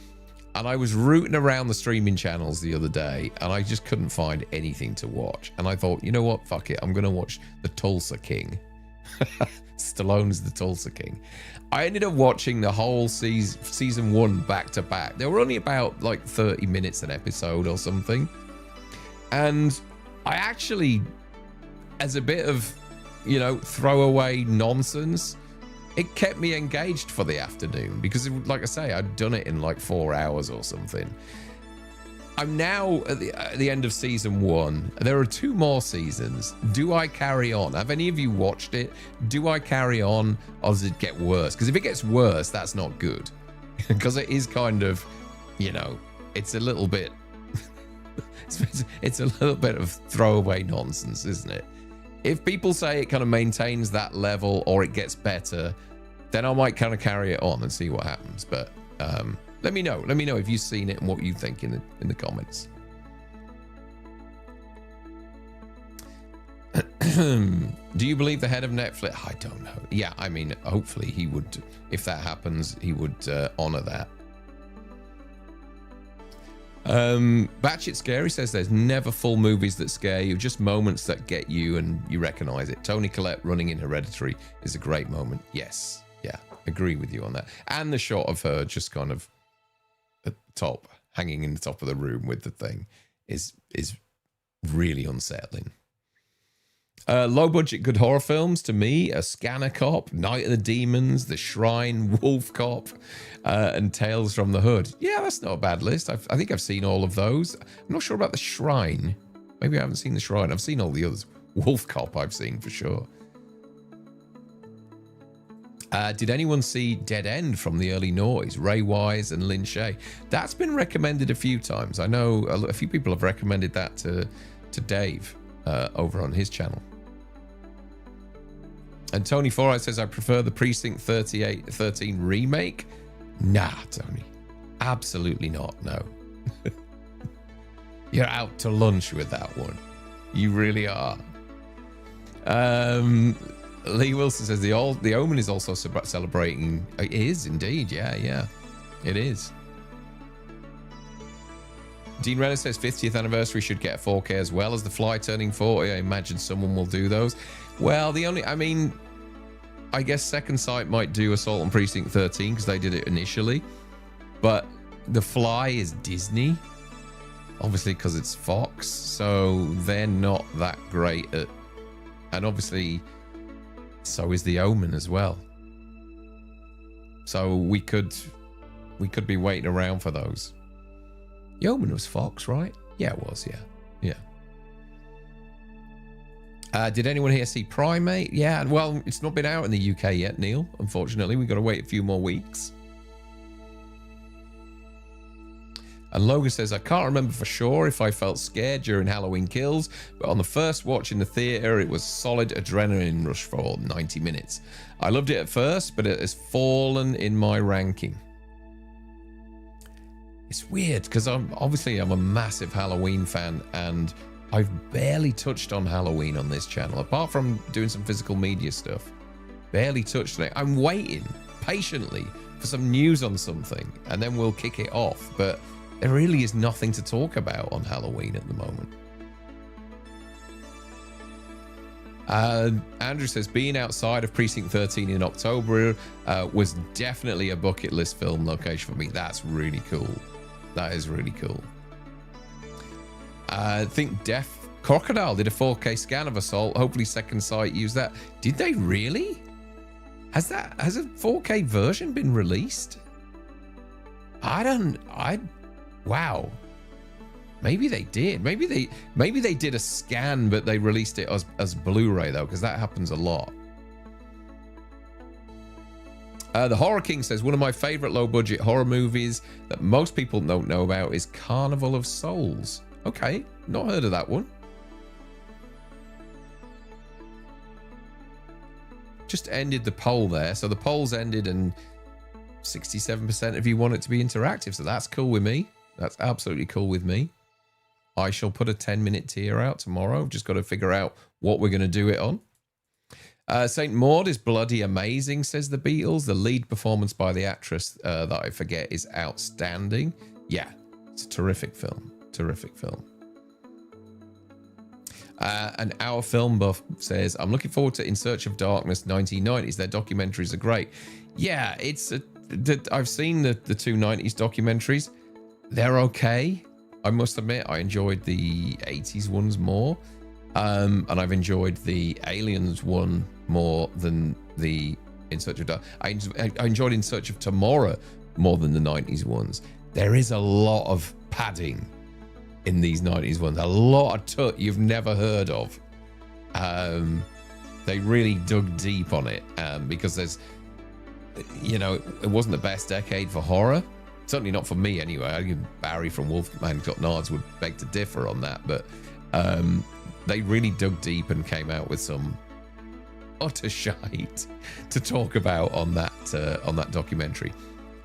And I was rooting around the streaming channels the other day, and I just couldn't find anything to watch. And I thought, you know what? Fuck it. I'm going to watch The Tulsa King. Stallone's The Tulsa King. I ended up watching the whole season 1 back to back. They were only about like 30 minutes an episode or something. And I actually, as a bit of, you know, throwaway nonsense, it kept me engaged for the afternoon, because like I say, I'd done it in like 4 hours or something. I'm now at the end of season 1. There are 2 more seasons. Do I carry on? Have any of you watched it? Do I carry on, or does it get worse? Because if it gets worse, that's not good. Because it is kind of, you know, it's a little bit, it's a little bit of throwaway nonsense, isn't it? If people say it kind of maintains that level or it gets better, then I might kind of carry it on and see what happens. But let me know. Let me know if you've seen it and what you think in the comments. Do you believe the head of Netflix? I don't know. Yeah, I mean, hopefully he would, if that happens, he would honor that. Batshit Scary says there's never full movies that scare you, just moments that get you and you recognize it. Toni Collette running in Hereditary is a great moment. Yes, yeah, agree with you on that. And the shot of her just kind of at the top, hanging in the top of the room with the thing is really unsettling. Low budget good horror films to me are Scanner Cop, Night of the Demons, The Shrine, Wolf Cop, and Tales from the Hood. Yeah, that's not a bad list. I think I've seen all of those. I'm not sure about The Shrine. Maybe I haven't seen The Shrine. I've seen all the others. Wolf Cop I've seen for sure. Did anyone see Dead End from the early noughties? Ray Wise and Lynn Shay. That's been recommended a few times. I know a few people have recommended that to Dave over on his channel. And Tony Forrest says, I prefer the Precinct 13 remake. Nah, Tony. Absolutely not, no. You're out to lunch with that one. You really are. Lee Wilson says, the Omen is also celebrating. It is indeed, yeah. It is. Dean Renner says 50th anniversary should get 4K as well as The Fly turning 40. I imagine someone will do those. Well, I guess Second Sight might do Assault on Precinct 13 because they did it initially. But The Fly is Disney, obviously because it's Fox, so they're not that great at. And obviously, so is The Omen as well. So we could be waiting around for those. The Omen was Fox, right? Yeah, it was. Yeah. Did anyone here see Primate? Yeah, well, it's not been out in the UK yet, Neil. Unfortunately, we've got to wait a few more weeks. And Logan says, I can't remember for sure if I felt scared during Halloween Kills, but on the first watch in the theater, it was solid adrenaline rush for 90 minutes. I loved it at first, but it has fallen in my ranking. It's weird because I'm a massive Halloween fan, and I've barely touched on Halloween on this channel, apart from doing some physical media stuff. Barely touched on it. I'm waiting patiently for some news on something, and then we'll kick it off. But there really is nothing to talk about on Halloween at the moment. Andrew says, being outside of Precinct 13 in October was definitely a bucket list film location for me. That's really cool. That is really cool. I think Deaf Crocodile did a 4K scan of Assault. Hopefully Second Sight used that. Did they really? Has a 4K version been released? Wow. Maybe they did. Maybe they did a scan, but they released it as Blu-ray though, because that happens a lot. The Horror King says, one of my favorite low-budget horror movies that most people don't know about is Carnival of Souls. Okay, not heard of that one. Just ended the poll there. So the poll's ended and 67% of you want it to be interactive. So that's cool with me. That's absolutely cool with me. I shall put a 10-minute tier out tomorrow. Just got to figure out what we're going to do it on. St. Maud is bloody amazing, says the Beatles. The lead performance by the actress that I forget is outstanding. Yeah, it's a terrific film. Terrific film. And Our Film Buff says, I'm looking forward to In Search of Darkness 1990s. Their documentaries are great. Yeah, I've seen the two 90s documentaries. They're okay. I must admit, I enjoyed the 80s ones more. And I've enjoyed the Aliens one more than the In Search of Darkness. I enjoyed In Search of Tomorrow more than the 90s ones. There is a lot of padding in these 90s ones. A lot of tut you've never heard of. They really dug deep on it because there's, it wasn't the best decade for horror. Certainly not for me anyway. I think Barry from Wolfman Got Nards would beg to differ on that, but they really dug deep and came out with some utter shite to talk about on that documentary.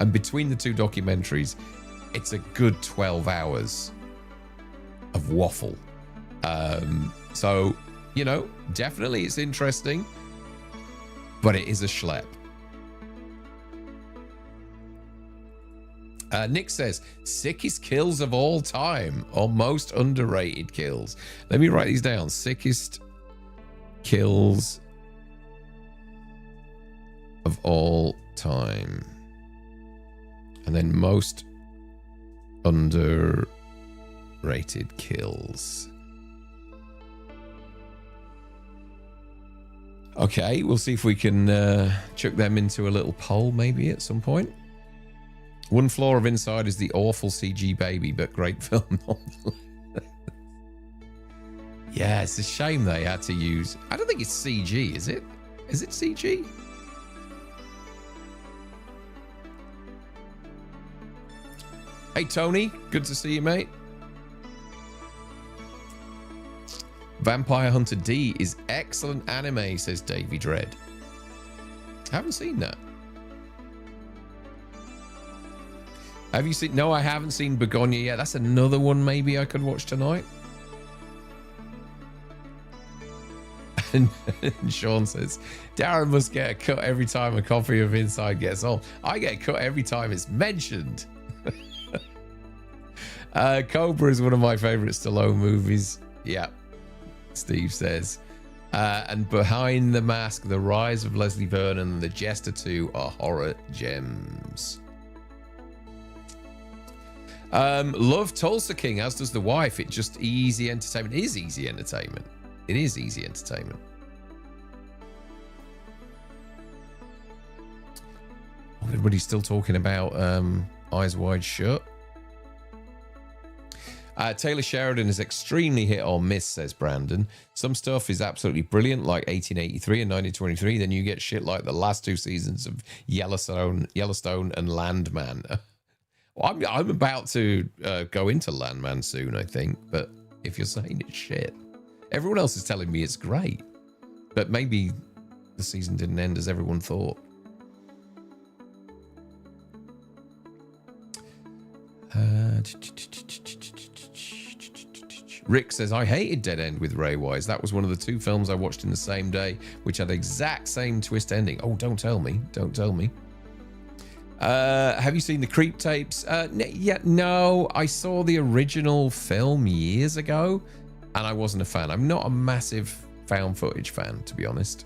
And between the two documentaries, it's a good 12 hours of waffle. So, definitely it's interesting, but it is a schlep. Nick says, sickest kills of all time or most underrated kills. Let me write these down. Sickest kills of all time. And then most underrated kills. Okay, we'll see if we can chuck them into a little poll maybe at some point. One flaw of Inside is the awful CG baby, but great film. Yeah, it's a shame they had to use... I don't think it's CG, is it? Is it CG? Hey, Tony. Good to see you, mate. Vampire Hunter D is excellent anime, says Davy Dread. Haven't seen that. Have you seen... No, I haven't seen Begonia yet. That's another one maybe I could watch tonight. And Sean says, Darren must get a cut every time a copy of Inside gets on. I get a cut every time it's mentioned. Cobra is one of my favorite Stallone movies. Yeah, Steve says. And Behind the Mask, The Rise of Leslie Vernon, and The Jester 2 are horror gems. Love Tulsa King, as does the wife. It's just easy entertainment. It is easy entertainment. It is easy entertainment. Everybody's still talking about Eyes Wide Shut. Taylor Sheridan is extremely hit or miss, says Brandon. Some stuff is absolutely brilliant, like 1883 and 1923. Then you get shit like the last two seasons of Yellowstone and Landman. Well, I'm about to go into Landman soon, I think. But if you're saying it's shit, everyone else is telling me it's great. But maybe the season didn't end as everyone thought. Rick says, I hated Dead End with Ray Wise. That was one of the two films I watched in the same day, which had the exact same twist ending. Oh, don't tell me. Don't tell me. Have you seen the Creep tapes? Yeah, no. I saw the original film years ago, and I wasn't a fan. I'm not a massive found footage fan, to be honest.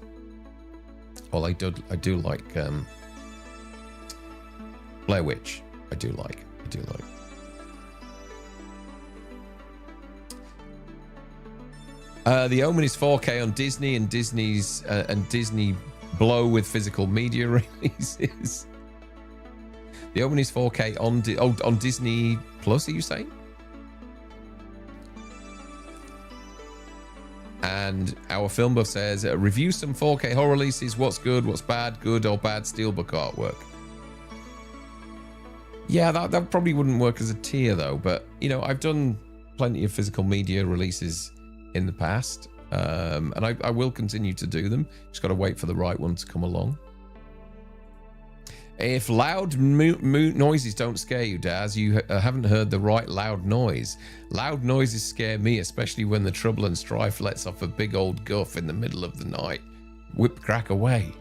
Well, I do like Blair Witch. I do like. The Omen is 4K on Disney, and Disney blow with physical media releases. The Omen is 4K on Disney Plus, are you saying? And our film buff says, review some 4K horror releases. What's good, what's bad, good or bad steelbook artwork. Yeah, that probably wouldn't work as a tier though, but you know, I've done plenty of physical media releases in the past, and I will continue to do them. Just got to wait for the right one to come along. If loud noises don't scare you, Daz, you haven't heard the right loud noise. Loud noises scare me, especially when the trouble and strife lets off a big old guff in the middle of the night. Whip crack away.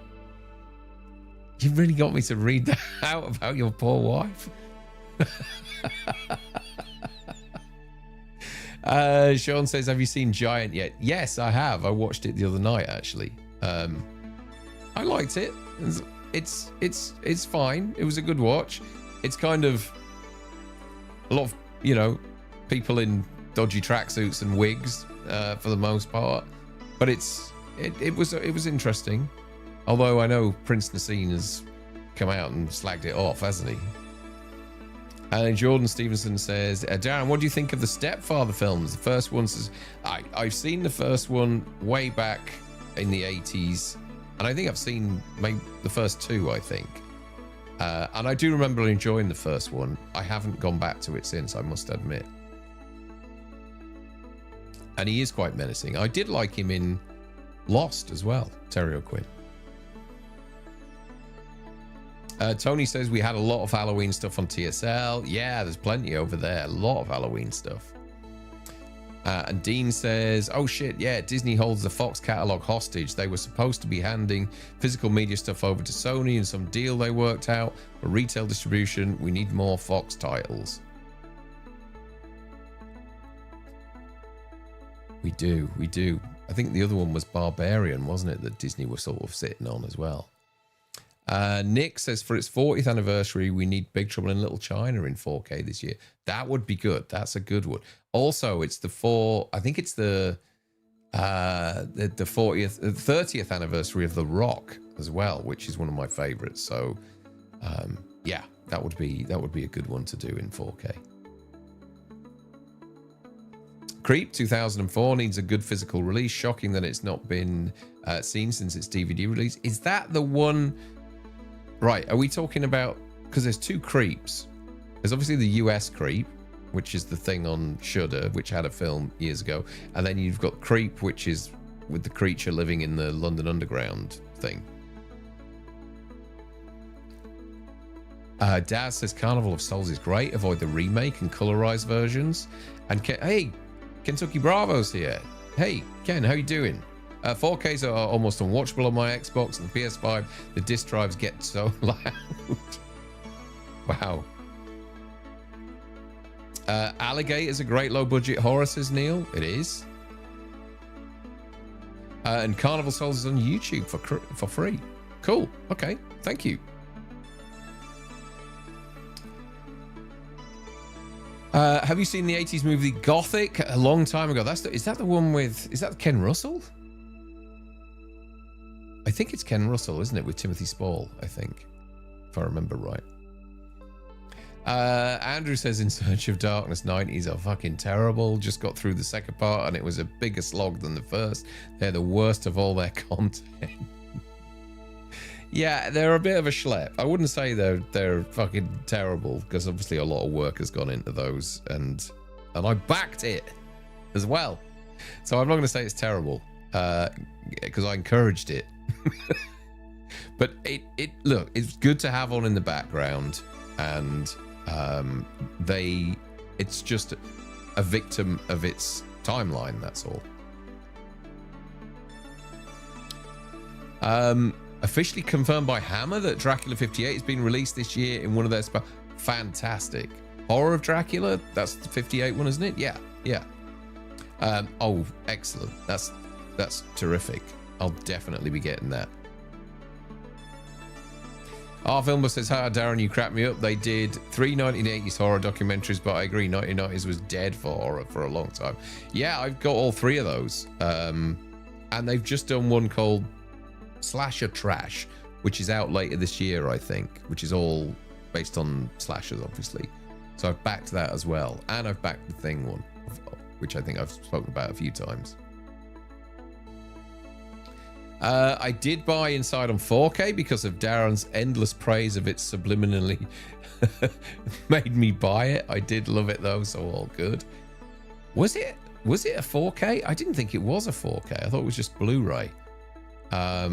You really got me to read that out about your poor wife. Sean says, have you seen Giant yet? Yes, I have. I watched it the other night, actually. I liked it. It's fine. It was a good watch. It's kind of a lot of, you know, people in dodgy tracksuits and wigs for the most part, but it was interesting. Although I know Prince Nassim has come out and slagged it off, hasn't he? And Jordan Stevenson says, Darren, what do you think of the Stepfather films? The first one says, I've seen the first one way back in the 80s. And I think I've seen maybe the first two, I think. And I do remember enjoying the first one. I haven't gone back to it since, I must admit. And he is quite menacing. I did like him in Lost as well, Terry O'Quinn. Tony says we had a lot of Halloween stuff on TSL. Yeah, there's plenty over there. A lot of Halloween stuff. And Dean says, oh shit, yeah, Disney holds the Fox catalog hostage. They were supposed to be handing physical media stuff over to Sony and some deal they worked out for retail distribution. We need more Fox titles. We do. I think the other one was Barbarian, wasn't it, that Disney were sort of sitting on as well. Nick says, for its 40th anniversary, we need Big Trouble in Little China in 4K this year. That would be good. That's a good one. Also, it's I think it's the the 30th anniversary of The Rock as well, which is one of my favorites. So yeah, that would be a good one to do in 4K. Creep 2004 needs a good physical release. Shocking that it's not been seen since its DVD release. Is that the one? Right, are we talking about, because there's two Creeps. There's obviously the US Creep, which is the thing on Shudder, which had a film years ago, and then you've got Creep, which is with the creature living in the London Underground thing. Daz says Carnival of Souls is great. Avoid the remake and colorized versions. And hey, Kentucky Bravo's here. Hey, Ken, how you doing? 4Ks are almost unwatchable on my Xbox and the PS5. The disc drives get so loud. Wow. Alligator's a great low-budget horror, says Neil. It is. And Carnival Souls is on YouTube for free. Cool. Okay. Thank you. Have you seen the 80s movie Gothic? A long time ago. Is that the one with... Is that Ken Russell? I think it's Ken Russell, isn't it? With Timothy Spall, I think. If I remember right. Andrew says In Search of Darkness 90s are fucking terrible. Just got through the second part and it was a bigger slog than the first. They're the worst of all their content. Yeah, they're a bit of a schlep. I wouldn't say they're fucking terrible, because obviously a lot of work has gone into those, and I backed it as well. So I'm not going to say it's terrible, because I encouraged it. But look, it's good to have on in the background, and it's just a victim of its timeline, that's all. Officially confirmed by Hammer that Dracula 58 has been released this year in one of their fantastic. Horror of Dracula, that's the 58 one, isn't it? Yeah, yeah. Oh, excellent. That's terrific. I'll definitely be getting that. Our Filmer says, hi Darren, you cracked me up. They did 3 1980s horror documentaries, but I agree 1990s was dead for horror for a long time. Yeah, I've got all 3 of those. And they've just done one called Slasher Trash, which is out later this year, I think, which is all based on slashers, obviously. So I've backed that as well, and I've backed the Thing one, which I think I've spoken about a few times. I did buy Inside on 4K because of Darren's endless praise of it subliminally made me buy it. I did love it though, so all good. Was it a 4K? I didn't think it was a 4K. I thought it was just Blu-ray. I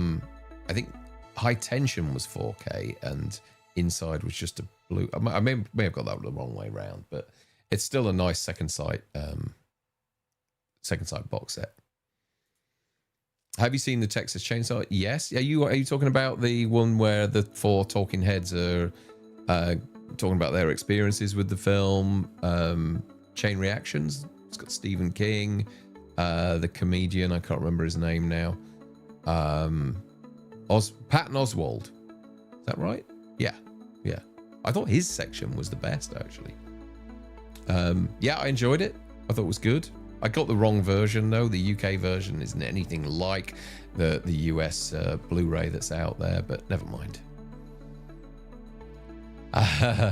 think High Tension was 4K and Inside was just a blue. I may have got that the wrong way around, but it's still a nice second sight box set. Have you seen the Texas Chainsaw? Yes. Are you talking about the one where the 4 talking heads are talking about their experiences with the film? Chain Reactions. It's got Stephen King, the comedian. I can't remember his name now. Patton Oswalt. Is that right? Yeah. Yeah. I thought his section was the best, actually. Yeah, I enjoyed it. I thought it was good. I got the wrong version, though. The UK version isn't anything like the US Blu-ray that's out there, but never mind.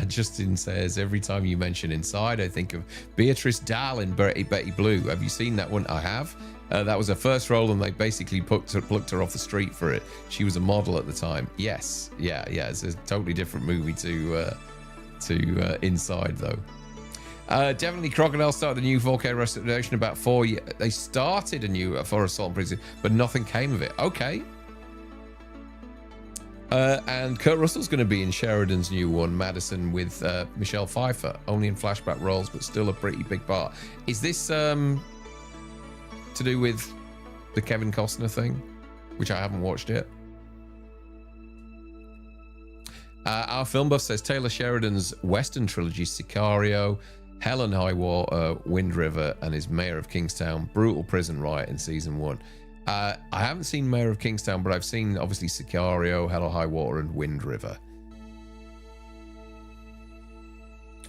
Justin says, every time you mention Inside, I think of Beatrice Dahl in Betty Blue. Have you seen that one? I have. That was her first role, and they basically plucked her off the street for it. She was a model at the time. Yes. Yeah. It's a totally different movie to Inside, though. Definitely Crocodile started a new 4K restoration about 4 years. They started a new for Assault and Prison, but nothing came of it. Okay. And Kurt Russell's going to be in Sheridan's new one, Madison, with Michelle Pfeiffer, only in flashback roles, but still a pretty big part. Is this to do with the Kevin Costner thing, which I haven't watched yet? Our Film Buff says Taylor Sheridan's Western trilogy, Sicario, Hell and High Water, Wind River, and his Mayor of Kingstown, brutal prison riot in season 1. I haven't seen Mayor of Kingstown, but I've seen obviously Sicario, Hell or High Water, and Wind River.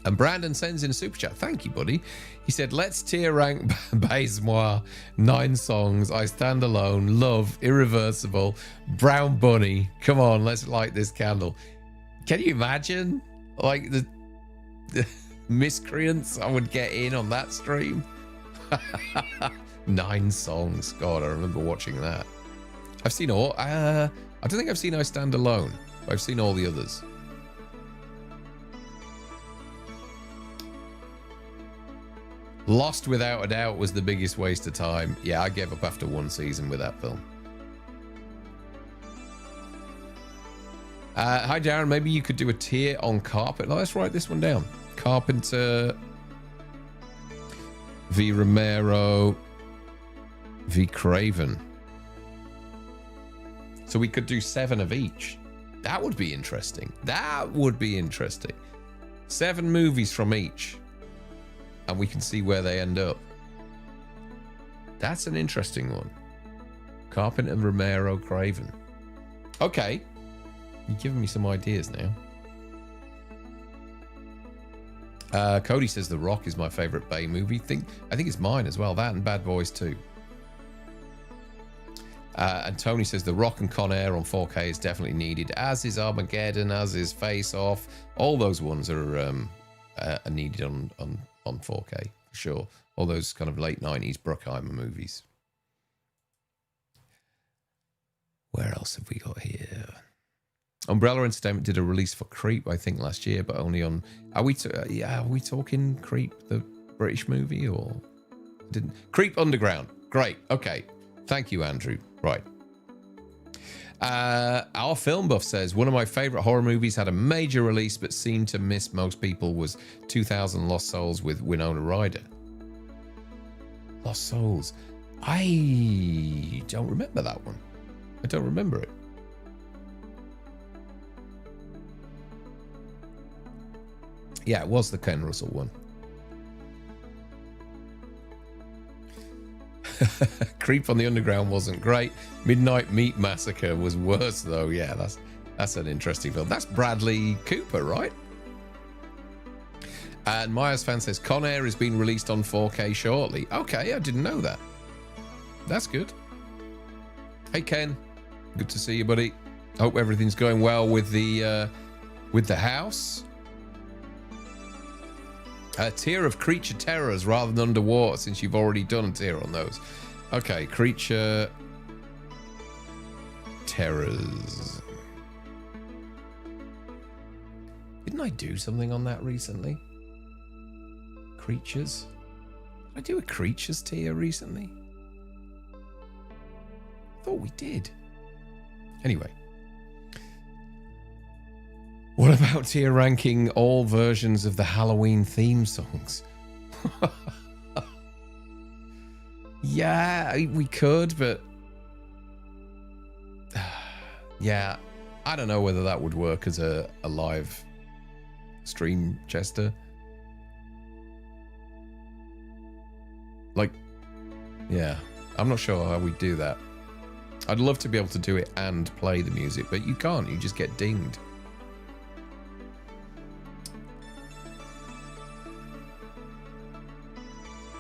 And Brandon sends in a super chat. Thank you, buddy. He said, let's tier rank Baise-moi. 9 songs. I Stand Alone. Love. Irreversible. Brown Bunny. Come on, let's light this candle. Can you imagine? Like the miscreants I would get in on that stream. 9 songs. God, I remember watching that. I've seen all. I don't think I've seen I Stand Alone. But I've seen all the others. Lost, without a doubt, was the biggest waste of time. Yeah, I gave up after 1 season with that film. Hi, Darren. Maybe you could do a tier on Carpenter. Let's write this one down. Carpenter v. Romero v. Craven. So we could do 7 of each. That would be interesting. That would be interesting. 7 movies from each. And we can see where they end up. That's an interesting one. Carpenter, Romero, Craven. Okay. You're giving me some ideas now. Cody says The Rock is my favorite Bay movie. I think it's mine as well. That and Bad Boys 2. And Tony says The Rock and Con Air on 4K is definitely needed, as is Armageddon, as is Face Off. All those ones are needed on 4K for sure. All those kind of late 90s Bruckheimer movies. Where else have we got here? Umbrella Entertainment did a release for Creep, I think, last year, but only on. Are we talking Creep, the British movie, or didn't Creep Underground? Great. Okay. Thank you, Andrew. Right. Our film buff says one of my favorite horror movies had a major release but seemed to miss most people was 2000 Lost Souls with Winona Ryder. Lost Souls. I don't remember that one. I don't remember it. Yeah, it was the Ken Russell one. Creep on the Underground wasn't great. Midnight Meat Massacre was worse, though. Yeah, that's an interesting film. That's Bradley Cooper, right? And Myers fan says Con Air is being released on 4K shortly. Okay, I didn't know that. That's good. Hey Ken, good to see you, buddy. Hope everything's going well with the house. A tier of creature terrors rather than underwater, since you've already done a tier on those. Okay, creature terrors. Didn't I do something on that recently? Creatures? Did I do a creatures tier recently? I thought we did. Anyway. What about tier ranking all versions of the Halloween theme songs? Yeah, we could, but yeah, I don't know whether that would work as a live stream, Chester. Like, yeah, I'm not sure how we do that. I'd love to be able to do it and play the music, but you can't. You just get dinged.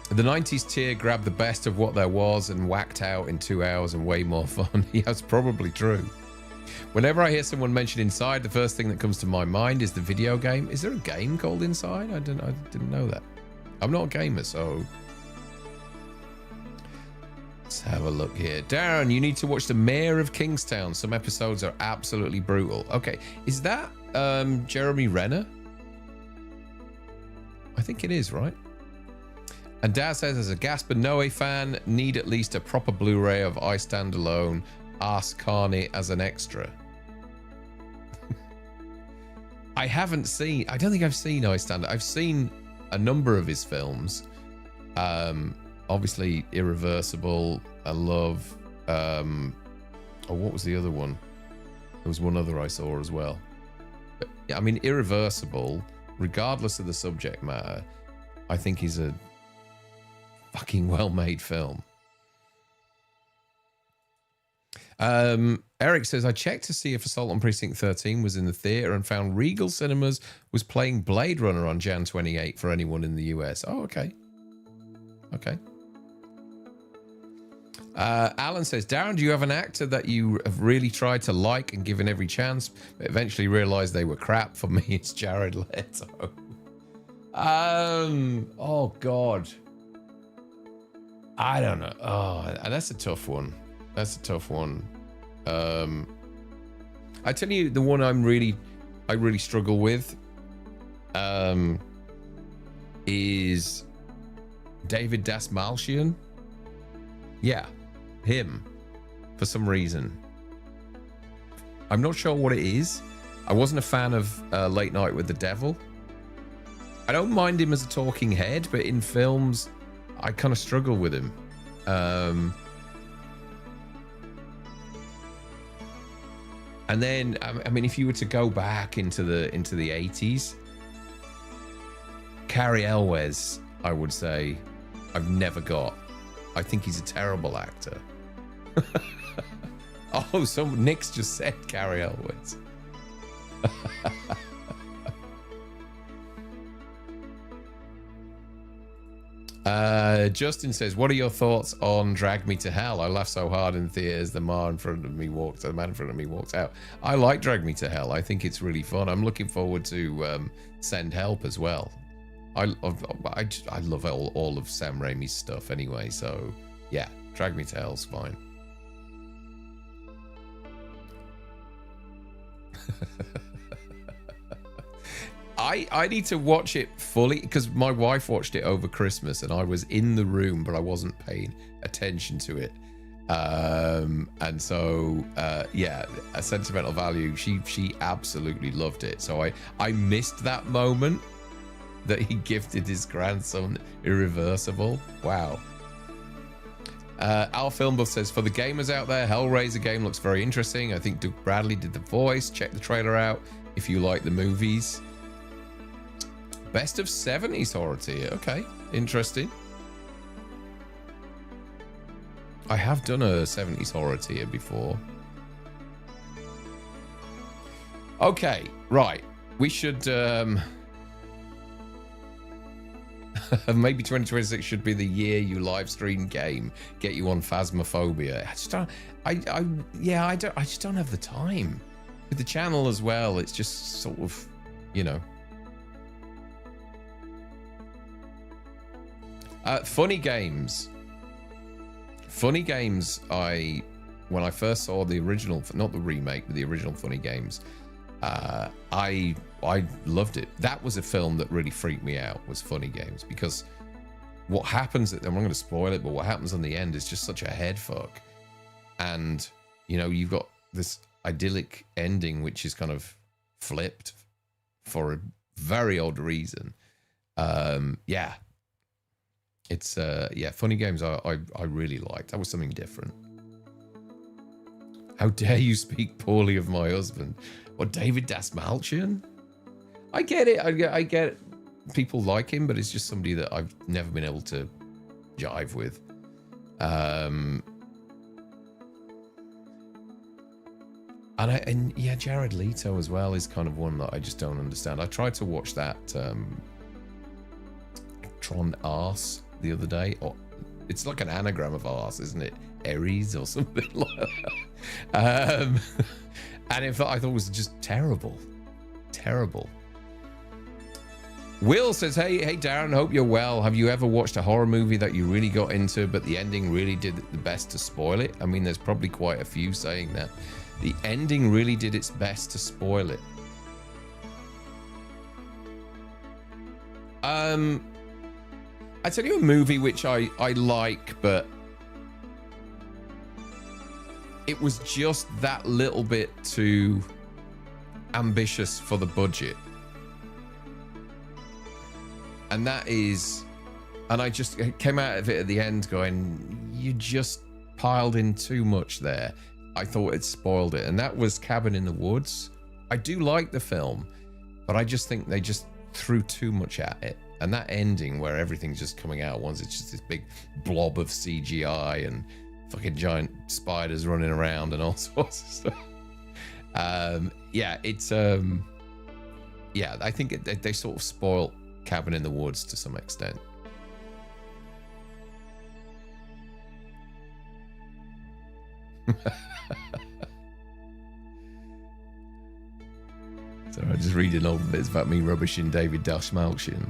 The 90s tier grabbed the best of what there was and whacked out in 2 hours and way more fun. Yeah, that's probably true. Whenever I hear someone mention Inside, the first thing that comes to my mind is the video game. Is there a game called Inside? I didn't know that. I'm not a gamer, so let's have a look here. Darren, you need to watch The Mayor of Kingstown. Some episodes are absolutely brutal. Okay, is that Jeremy Renner? I think it is, right? And Dad says, as a Gaspar Noé fan, need at least a proper Blu-ray of I Stand Alone. Ask Carney as an extra. I don't think I've seen I Stand. I've seen a number of his films. Obviously, Irreversible. I love. What was the other one? There was one other I saw as well. But, yeah, I mean, Irreversible, regardless of the subject matter, I think is a fucking well-made film. Eric says, I checked to see if Assault on Precinct 13 was in the theatre and found Regal Cinemas was playing Blade Runner on Jan 28 for anyone in the US. Oh, okay. Okay. Alan says, Darren, do you have an actor that you have really tried to like and given every chance, but eventually realised they were crap? For me, it's Jared Leto. Oh, God. I don't know. Oh, that's a tough one. That's a tough one. I tell you, the one I really struggle with is David Dastmalchian. Yeah, him. For some reason, I'm not sure what it is. I wasn't a fan of Late Night with the Devil. I don't mind him as a talking head, but in films, I kind of struggle with him. And then, I mean, if you were to go back into the 80s, Cary Elwes, I would say, I've never got. I think he's a terrible actor. Oh, Nick's just said Cary Elwes. Justin says, what are your thoughts on Drag Me to Hell? I laughed so hard in the theater as the man in front of me walked out. I like Drag Me to Hell. I think it's really fun. I'm looking forward to Send Help as well. I love all of Sam Raimi's stuff anyway, so yeah, Drag Me to Hell's fine. I need to watch it fully because my wife watched it over Christmas and I was in the room, but I wasn't paying attention to it. And so, yeah, a sentimental value. She absolutely loved it. So I missed that moment that he gifted his grandson Irreversible. Wow. Our Film Buff says, for the gamers out there, Hellraiser game looks very interesting. I think Doug Bradley did the voice. Check the trailer out if you like the movies. Best of 70s horror tier. Okay, interesting. I have done a 70s horror tier before. Okay, right. We should maybe 2026 should be the year you live stream game, get you on Phasmophobia. I just don't have the time with the channel as well. It's just sort of, you know. Funny games. Funny games, when I first saw the original, not the remake, but the original Funny Games, I loved it. That was a film that really freaked me out, was Funny Games, because what happens, I'm not going to spoil it, but what happens on the end is just such a head fuck. And, you know, you've got this idyllic ending, which is kind of flipped for a very odd reason. Yeah. It's yeah, Funny Games I really liked. That was something different. How dare you speak poorly of my husband? What, David Dastmalchian? I get it. I get it. People like him, but it's just somebody that I've never been able to jive with. And yeah, Jared Leto as well is kind of one that I just don't understand. I tried to watch that Tron Arse the other day. Oh, it's like an anagram of arse, isn't it? Aries or something like that. And in fact, I thought it was just terrible. Terrible. Will says, hey Darren, hope you're well. Have you ever watched a horror movie that you really got into, but the ending really did the best to spoil it? I mean, there's probably quite a few saying that. The ending really did its best to spoil it. I tell you a movie which I like, but it was just that little bit too ambitious for the budget. And that is, and I just came out of it at the end going, you just piled in too much there. I thought it spoiled it. And that was Cabin in the Woods. I do like the film, but I just think they just threw too much at it. And that ending where everything's just coming out at once, it's just this big blob of CGI and fucking giant spiders running around and all sorts of stuff. Yeah, it's yeah, I think they sort of spoiled Cabin in the Woods to some extent. So I'm just reading all the bits about me rubbishing David Dashmalchian.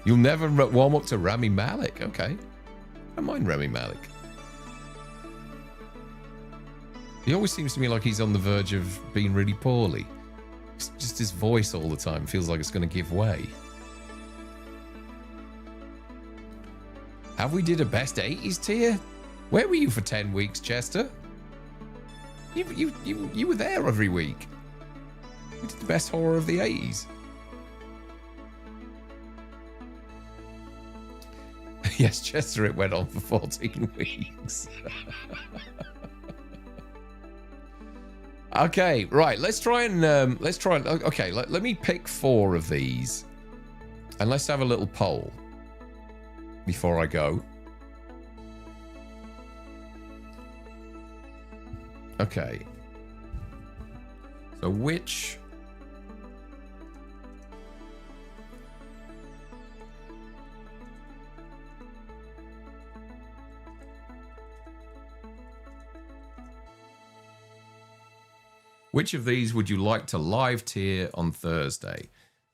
You'll never warm up to Rami Malek. Okay, I don't mind Rami Malek. He always seems to me like he's on the verge of being really poorly. It's just his voice all the time feels like it's going to give way. Have we did a best 80s tier? Where were you for 10 weeks, Chester? You were there every week. We did the best horror of the 80s. Yes, Chester, it went on for 14 weeks. Okay, right. Let's try and okay, let me pick 4 of these. And let's have a little poll before I go. Okay. So which of these would you like to live tier on Thursday?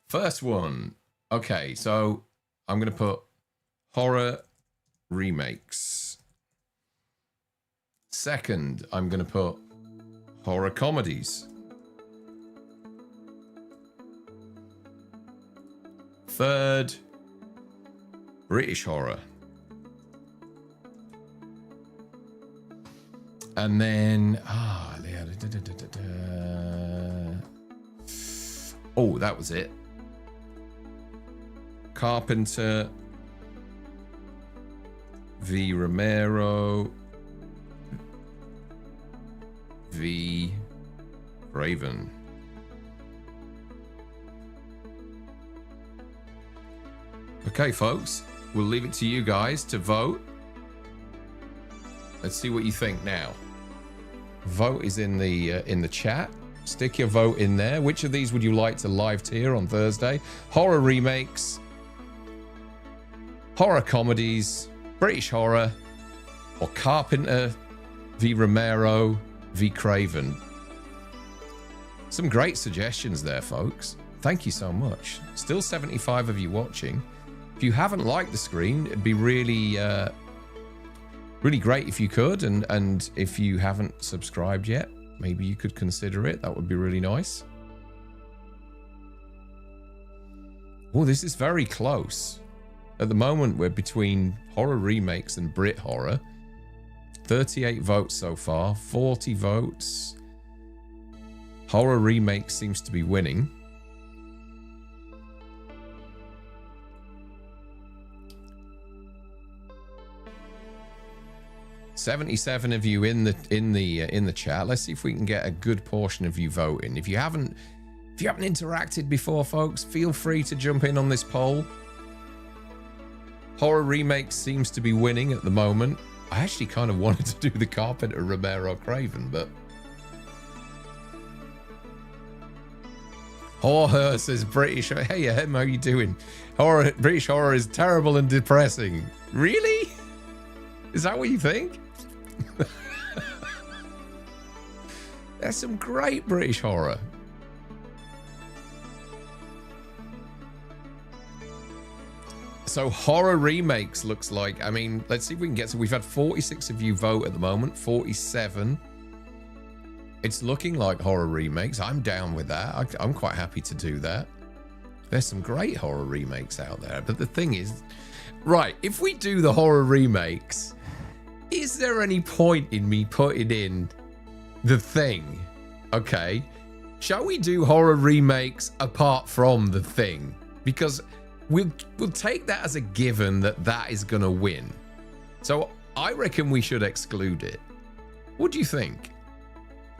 First one. Okay, so I'm going to put horror remakes. Second, I'm going to put horror comedies. Third, British horror. And then, oh, that was it. Carpenter v. Romero v. Raven. Okay, folks, we'll leave it to you guys to vote. Let's see what you think now. Vote is in the chat. Stick your vote in there. Which of these would you like to live tier on Thursday? Horror remakes, horror comedies, British horror, or Carpenter v. Romero v. Craven? Some great suggestions there, folks. Thank you so much. Still 75 of you watching. If you haven't liked the screen, it'd be really great if you could, and if you haven't subscribed yet, maybe you could consider it. That would be really nice. Oh, this is very close. At the moment, we're between horror remakes and Brit horror. 38 votes so far, 40 votes. Horror remake seems to be winning. $77 of you in the chat. Let's see if we can get a good portion of you voting. If you haven't interacted before, folks, feel free to jump in on this poll. Horror remake seems to be winning at the moment. I actually kind of wanted to do the Carpenter Romero Craven, but horror says British. Hey, how are you doing? British horror is terrible and depressing. Really? Is that what you think? There's some great British horror. So horror remakes looks like, I mean, let's see if we can get, so we've had 46 of you vote at the moment, 47. It's looking like horror remakes. I'm down with that. I'm quite happy to do that. There's some great horror remakes out there. But the thing is, right, if we do the horror remakes, is there any point in me putting in The Thing? Okay. Shall we do horror remakes apart from The Thing? Because we'll take that as a given that is going to win. So I reckon we should exclude it. What do you think?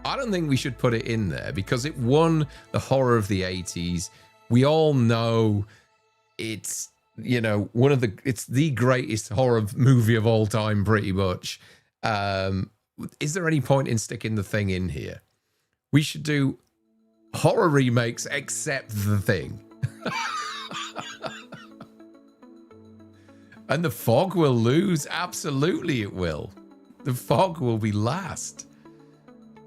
I don't think we should put it in there because it won the horror of the 80s. We all know it's you know, it's the greatest horror movie of all time, pretty much. Is there any point in sticking the Thing in here? We should do horror remakes except the Thing. And the Fog will lose. Absolutely it will. The Fog will be last.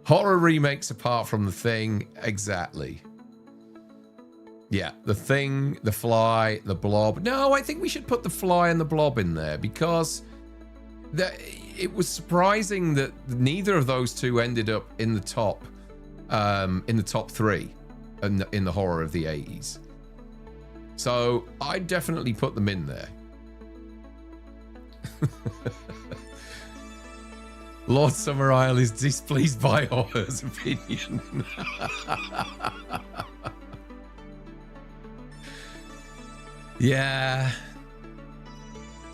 Horror remakes apart from the Thing. Exactly. Yeah, the Thing, the Fly, the Blob. No, I think we should put the Fly and the Blob in there because it was surprising that neither of those two ended up in the top three in the horror of the 80s. So I'd definitely put them in there. Lord Summer Isle is displeased by Horror's opinion. Yeah.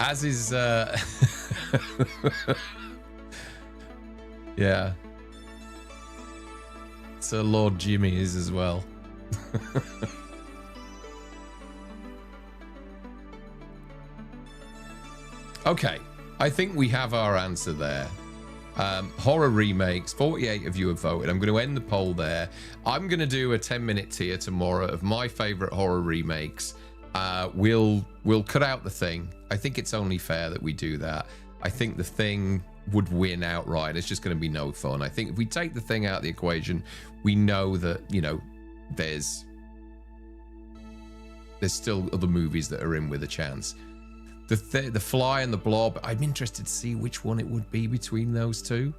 As is yeah. So Lord Jimmy is as well. Okay, I think we have our answer there. Horror remakes, 48 of you have voted. I'm going to end the poll there. I'm going to do a 10-minute tier tomorrow of my favorite horror remakes. We'll cut out the Thing. I think it's only fair that we do that. I think the Thing would win outright. It's just going to be no fun. I think if we take the Thing out of the equation, we know that, you know, there's still other movies that are in with a chance. The Fly and the Blob, I'm interested to see which one it would be between those two.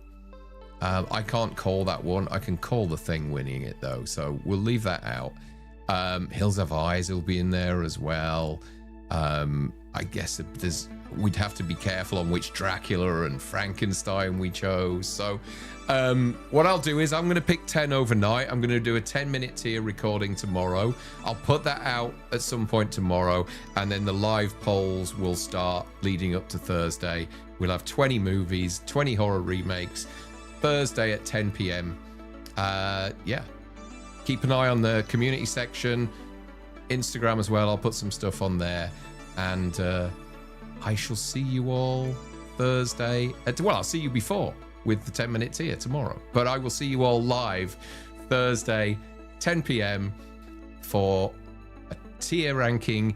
I can't call that one. I can call the Thing winning it though, so we'll leave that out. Hills Have Eyes will be in there as well. I guess we'd have to be careful on which Dracula and Frankenstein we chose. So what I'll do is I'm going to pick 10 overnight. I'm going to do a 10-minute tier recording tomorrow. I'll put that out at some point tomorrow, and then the live polls will start leading up to Thursday. We'll have 20 movies, 20 horror remakes, Thursday at 10 p.m. Yeah. Keep an eye on the community section, Instagram as well. I'll put some stuff on there. And I shall see you all Thursday. Well, I'll see you before with the 10-minute tier tomorrow. But I will see you all live Thursday, 10 p.m. for a tier ranking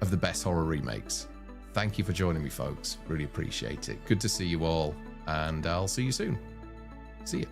of the best horror remakes. Thank you for joining me, folks. Really appreciate it. Good to see you all. And I'll see you soon. See you.